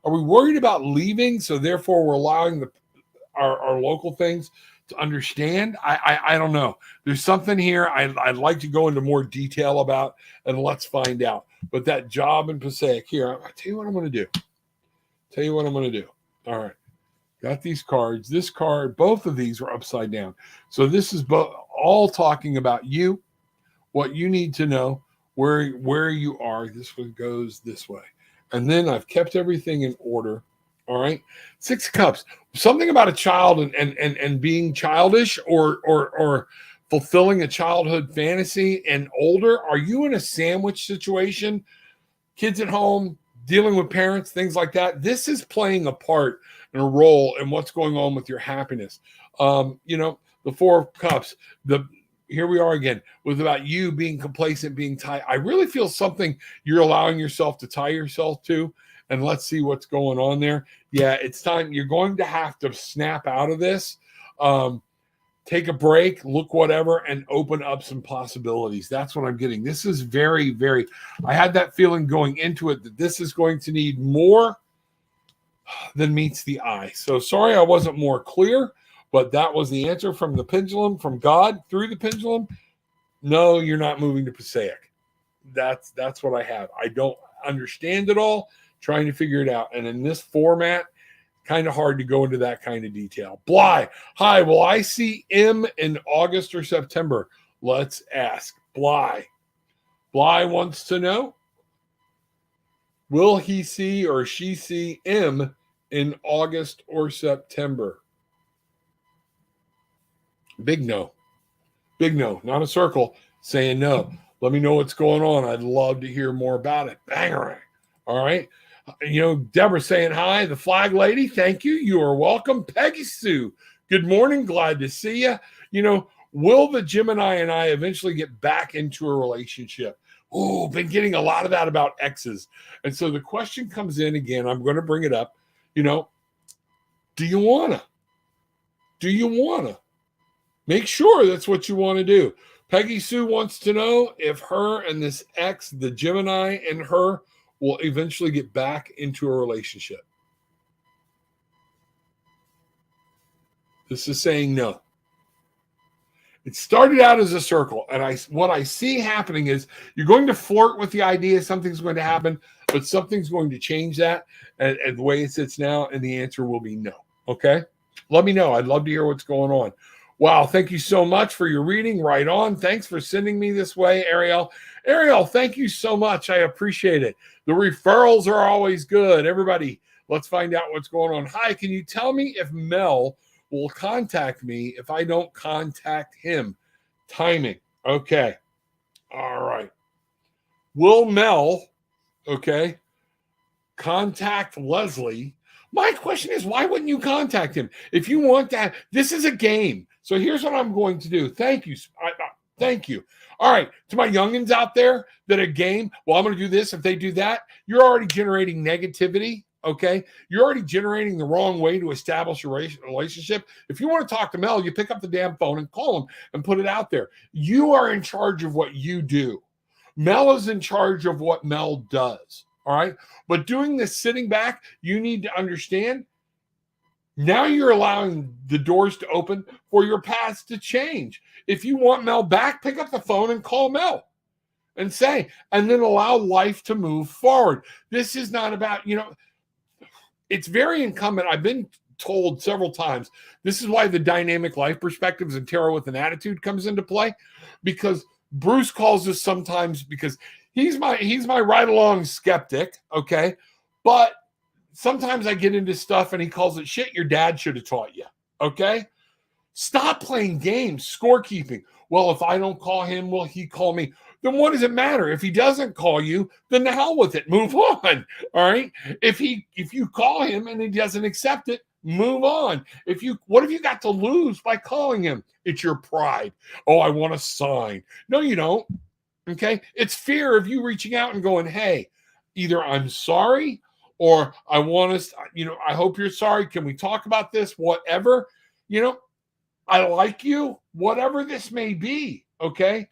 are we worried about leaving, so therefore we're allowing our local things to understand? I don't know. There's something here I'd like to go into more detail about, and let's find out. But that job in Passaic here, I'll tell you what I'm going to do. All right. Got these cards. This card, both of these are upside down. So this is all talking about you, what you need to know, where you are. This one goes this way. And then I've kept everything in order. All right. 6 of Cups. Something about a child and being childish or fulfilling a childhood fantasy and older. Are you in a sandwich situation? Kids at home, dealing with parents, things like that. This is playing a part and a role in what's going on with your happiness. The 4 of Cups, here we are again with about you being complacent, being tied. I really feel something you're allowing yourself to tie yourself to. And let's see what's going on there. Yeah, it's time. You're going to have to snap out of this. Take a break, look whatever, and open up some possibilities. That's what I'm getting. This is very, very, I had that feeling going into it that this is going to need more than meets the eye. So sorry I wasn't more clear. But that was the answer from the pendulum, from God through the pendulum. No, you're not moving to Passaic. That's what I have. I don't understand it all, trying to figure it out. And in this format, kind of hard to go into that kind of detail. Bly, hi, will I see M in August or September? Let's ask. Bly wants to know, will he see or she see M in August or September? Big no, not a circle, saying no. Let me know what's going on. I'd love to hear more about it. Bangarang. All right. Deborah saying hi. The flag lady, thank you. You are welcome. Peggy Sue, good morning. Glad to see you. Will the Gemini and I eventually get back into a relationship? Oh, been getting a lot of that about exes. And so the question comes in again. I'm going to bring it up. Do you want to? Make sure that's what you want to do. Peggy Sue wants to know if her and this ex, the Gemini and her, will eventually get back into a relationship. This is saying no. It started out as a circle, and what I see happening is you're going to flirt with the idea something's going to happen, but something's going to change that, and the way it sits now, and the answer will be no. Okay? Let me know. I'd love to hear what's going on. Wow, thank you so much for your reading. Right on. Thanks for sending me this way, Ariel. Ariel, thank you so much. I appreciate it. The referrals are always good. Everybody, Let's find out what's going on. Hi, can you tell me if Mel will contact me if I don't contact him? Timing. Okay. All right. Will Mel, okay, contact Leslie? My question is, why wouldn't you contact him? If you want that, this is a game. So here's what I'm going to do. Thank you. Thank you. All right. To my youngins out there that a game, well, I'm going to do this. If they do that, you're already generating negativity. Okay. You're already generating the wrong way to establish a relationship. If you want to talk to Mel, you pick up the damn phone and call him and put it out there. You are in charge of what you do. Mel is in charge of what Mel does. All right. But doing this sitting back, you need to understand now you're allowing the doors to open for your paths to change. If you want Mel back, pick up the phone and call Mel and say, and then allow life to move forward. This is not about, it's very incumbent. I've been told several times, this is why the dynamic life perspectives and tarot with an attitude comes into play, because Bruce calls us sometimes, because he's my right along skeptic, okay? But sometimes I get into stuff and he calls it shit your dad should have taught you, okay? Stop playing games, scorekeeping. Well, if I don't call him, will he call me? Then what does it matter? If he doesn't call you, then the hell with it. Move on, all right? If you call him and he doesn't accept it, move on. What have you got to lose by calling him? It's your pride. Oh, I want a sign. No, you don't. Okay? It's fear of you reaching out and going, hey, either I'm sorry or I want to, I hope you're sorry. Can we talk about this? Whatever. I like you, whatever this may be. Okay?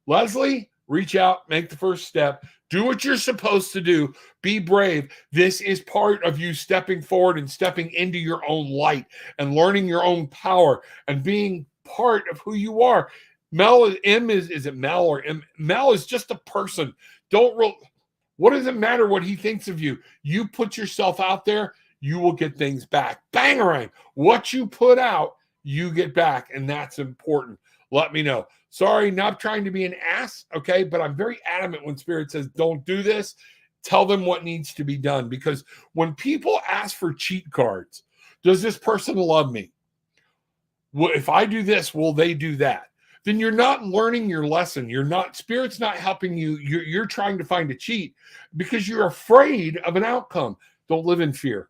Leslie, reach out, make the first step. Do what you're supposed to do. Be brave. This is part of you stepping forward and stepping into your own light and learning your own power and being part of who you are. Mel is it Mel or M? Mel is just a person. What does it matter what he thinks of you? You put yourself out there, you will get things back. Bangarang. What you put out, you get back, and that's important. Let me know. Sorry, not trying to be an ass, okay? But I'm very adamant when Spirit says, don't do this. Tell them what needs to be done. Because when people ask for cheat cards, does this person love me? Well, if I do this, will they do that? Then you're not learning your lesson. Spirit's not helping you. You're trying to find a cheat because you're afraid of an outcome. Don't live in fear.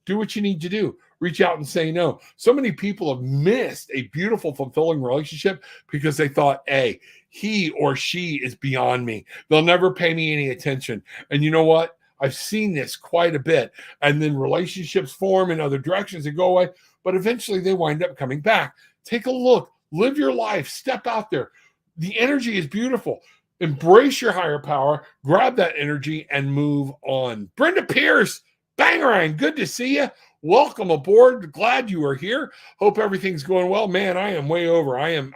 Do what you need to do. Reach out and say no. So many people have missed a beautiful, fulfilling relationship because they thought, hey, he or she is beyond me. They'll never pay me any attention. And you know what? I've seen this quite a bit. And then relationships form in other directions and go away. But eventually they wind up coming back. Take a look. Live your life. Step out there. The energy is beautiful. Embrace your higher power. Grab that energy and move on. Brenda Pierce, Bangarang, good to see you. Welcome aboard. Glad you are here. Hope everything's going well. Man, I am way over. I am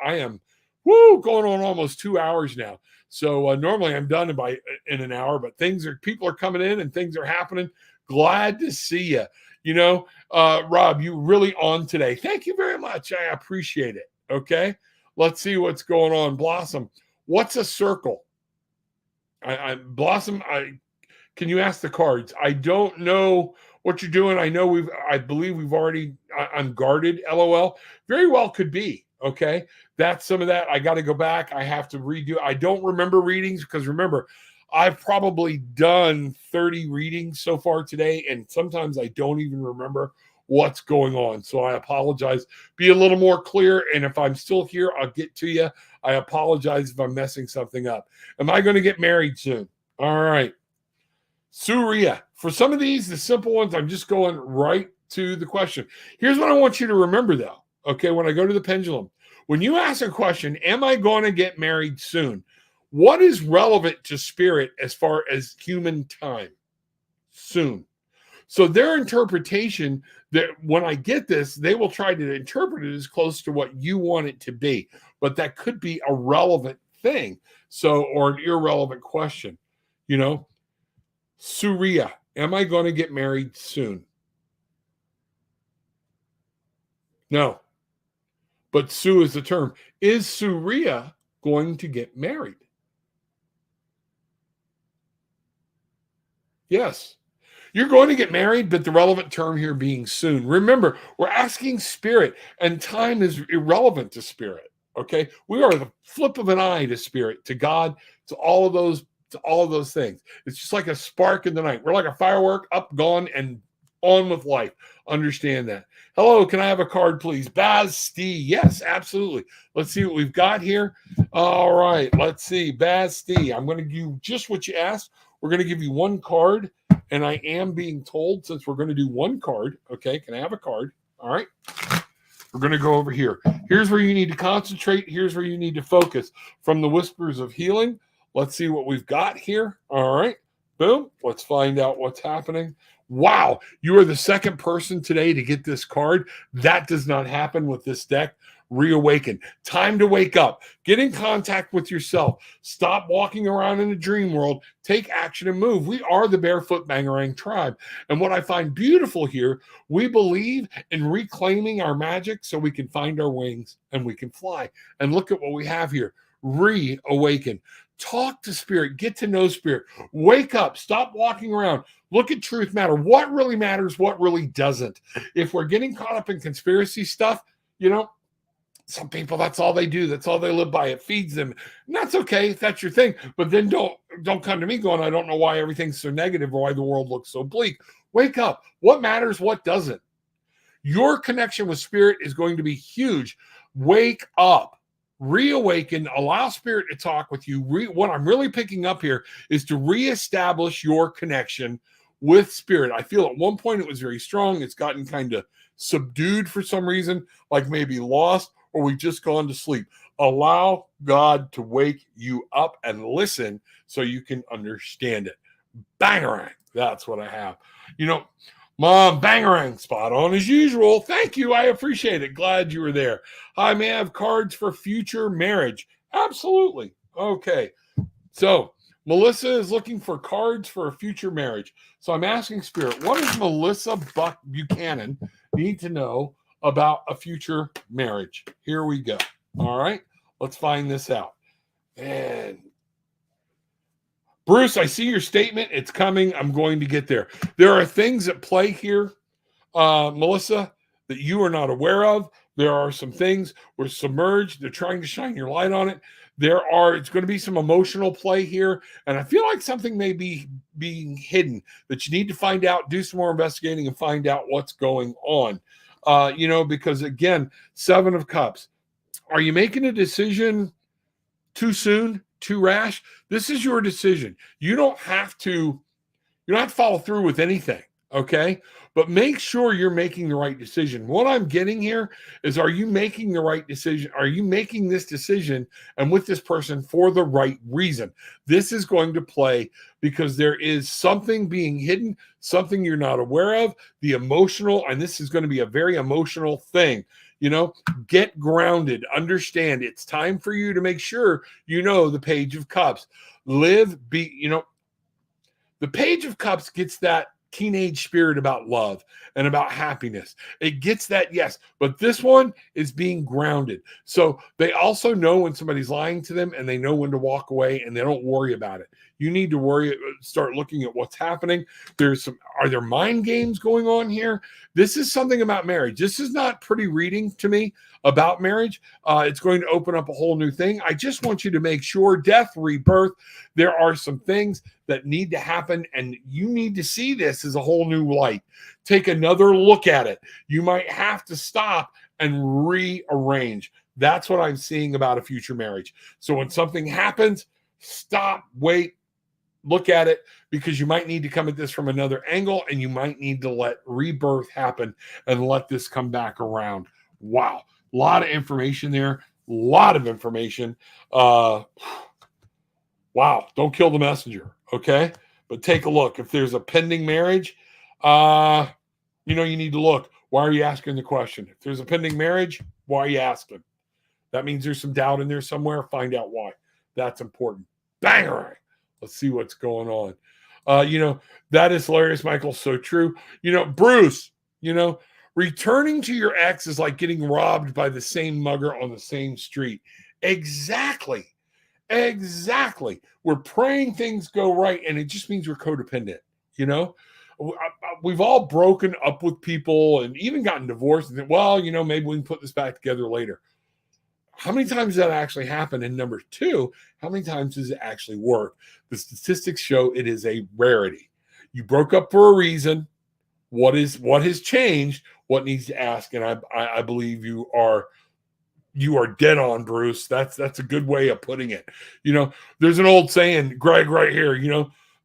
going on almost 2 hours now. So normally I'm done in an hour, but people are coming in and things are happening. Glad to see you. Rob, you really on today. Thank you very much. I appreciate it. Okay. Let's see what's going on. Blossom, what's a circle? Blossom, can you ask the cards? I don't know what you're doing. I believe we've already, I'm guarded, LOL. Very well could be. Okay. That's some of that. I got to go back. I have to redo. I don't remember readings because remember, I've probably done 30 readings so far today. And sometimes I don't even remember what's going on. So I apologize. Be a little more clear. And if I'm still here, I'll get to you. I apologize if I'm messing something up. Am I going to get married soon? All right. Surya. For some of these, the simple ones, I'm just going right to the question. Here's what I want you to remember, though. Okay, when I go to the pendulum, when you ask a question, am I going to get married soon? What is relevant to spirit as far as human time? Soon. So their interpretation, that when I get this, they will try to interpret it as close to what you want it to be. But that could be a relevant thing. Or an irrelevant question. Surya, am I going to get married soon? No. But Sue is the term. Is Surya going to get married? Yes. You're going to get married, but the relevant term here being soon. Remember, we're asking spirit, and time is irrelevant to spirit. Okay, we are the flip of an eye to spirit, to God, to all of those things. It's just like a spark in the night. We're like a firework, up, gone, and on with life. Understand that. Hello, can I have a card, please? Basti. Yes, absolutely. Let's see what we've got here. All right, let's see. Basti. I'm going to do just what you asked. We're going to give you one card, and I am being told, since we're going to do one card, okay, can I have a card? All right. We're going to go over here. Here's where you need to concentrate. Here's where you need to focus. From the whispers of healing, let's see what we've got here. All right. Boom. Let's find out what's happening. Wow. You are the second person today to get this card. That does not happen with this deck. Reawaken. Time to wake up. Get in contact with yourself. Stop walking around in a dream world. Take action and move. We are the Barefoot Bangarang tribe. And what I find beautiful here, we believe in reclaiming our magic so we can find our wings and we can fly. And look at what we have here. Reawaken. Talk to spirit. Get to know spirit. Wake up. Stop walking around. Look at truth matter. What really matters, what really doesn't. If we're getting caught up in conspiracy stuff, some people, that's all they do. That's all they live by. It feeds them. And that's okay if that's your thing. But then don't come to me going, I don't know why everything's so negative or why the world looks so bleak. Wake up. What matters, what doesn't? Your connection with spirit is going to be huge. Wake up. Reawaken. Allow spirit to talk with you. What I'm really picking up here is to reestablish your connection with spirit. I feel at one point it was very strong. It's gotten kind of subdued for some reason, like maybe lost, or we've just gone to sleep. Allow God to wake you up and listen so you can understand it. Bangarang. That's what I have. Mom, Bangarang, spot on as usual. Thank you. I appreciate it. Glad you were there. I may have cards for future marriage. Absolutely. Okay. So Melissa is looking for cards for a future marriage. So I'm asking Spirit, what does Melissa Buchanan need to know about a future marriage? Here we go. All right. Let's find this out. And Bruce, I see your statement. It's coming. I'm going to get there. There are things at play here, Melissa, that you are not aware of. There are some things we're submerged. They're trying to shine your light on it. It's going to be some emotional play here. And I feel like something may be being hidden that you need to find out, do some more investigating and find out what's going on. Because again, 7 of Cups. Are you making a decision too soon, too rash? This is your decision. You don't have to follow through with anything, okay? But make sure you're making the right decision. What I'm getting here is, are you making the right decision? Are you making this decision and with this person for the right reason? This is going to play because there is something being hidden, something you're not aware of, the emotional, and this is going to be a very emotional thing. Get grounded, understand it's time for you to make sure the Page of Cups. The Page of Cups gets that teenage spirit about love and about happiness. It gets that, yes, but this one is being grounded. So they also know when somebody's lying to them and they know when to walk away and they don't worry about it. You need to start looking at what's happening. Are there mind games going on here? This is something about marriage. This is not pretty reading to me about marriage. It's going to open up a whole new thing. I just want you to make sure, death, rebirth, there are some things that need to happen, and you need to see this as a whole new light. Take another look at it. You might have to stop and rearrange. That's what I'm seeing about a future marriage. So when something happens, stop, wait, look at it, because you might need to come at this from another angle, and you might need to let rebirth happen and let this come back around. Wow. A lot of information there. A lot of information. Wow. Don't kill the messenger. Okay. But take a look. If there's a pending marriage, you need to look. Why are you asking the question? If there's a pending marriage, why are you asking? That means there's some doubt in there somewhere. Find out why. That's important. Banger. Let's see what's going on. That is hilarious, Michael. So true. Bruce, returning to your ex is like getting robbed by the same mugger on the same street. Exactly. We're praying things go right, and it just means we're codependent. we've all broken up with people and even gotten divorced and think, well, maybe we can put this back together later. How many times does that actually happen? And number two, how many times does it actually work? The statistics show it is a rarity. You broke up for a reason. What has changed? What needs to ask? And I believe you are dead on, Bruce. That's a good way of putting it. There's an old saying, Greg, right here.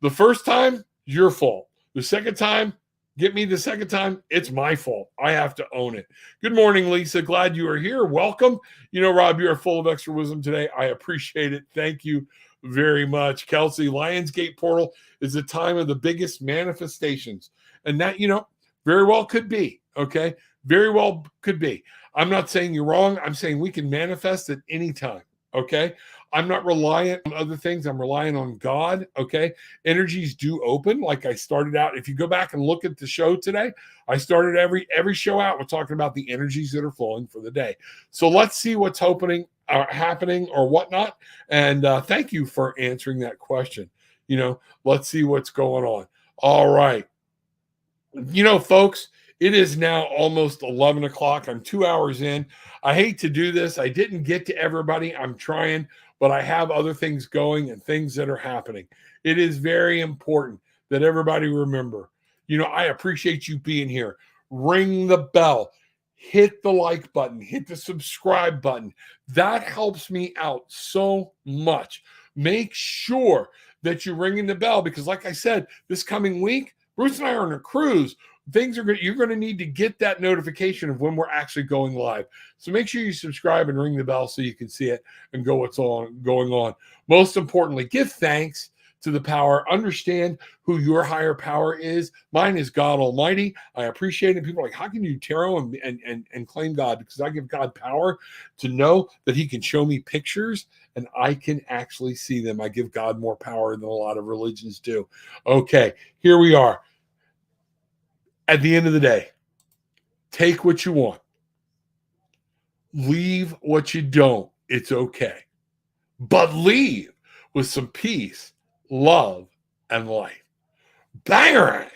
The first time, your fault. The second time, get me the second time, it's my fault. I have to own it. Good morning, Lisa. Glad you are here. Welcome. Rob, you are full of extra wisdom today. I appreciate it. Thank you very much. Kelsey, Lionsgate Portal is the time of the biggest manifestations. And that, very well could be. Okay. Very well could be. I'm not saying you're wrong. I'm saying we can manifest at any time. Okay. I'm not reliant on other things. I'm relying on God. Okay. Energies do open. Like I started out. If you go back and look at the show today, I started every show out. We're talking about the energies that are flowing for the day. So let's see what's happening or whatnot. And thank you for answering that question. Let's see what's going on. All right. Folks, it is now almost 11 o'clock. I'm 2 hours in. I hate to do this. I didn't get to everybody. I'm trying, but I have other things going and things that are happening. It is very important that everybody remember, I appreciate you being here. Ring the bell, hit the like button, hit the subscribe button. That helps me out so much. Make sure that you're ringing the bell because like I said, this coming week, Bruce and I are on a cruise. You're going to need to get that notification of when we're actually going live. So make sure you subscribe and ring the bell so you can see it and go what's going on. Most importantly, give thanks to the power. Understand who your higher power is. Mine is God Almighty. I appreciate it. People are like, how can you tarot and claim God? Because I give God power to know that he can show me pictures and I can actually see them. I give God more power than a lot of religions do. Okay, here we are. At the end of the day, take what you want. Leave what you don't. It's okay. But leave with some peace, love, and light. Bangerang!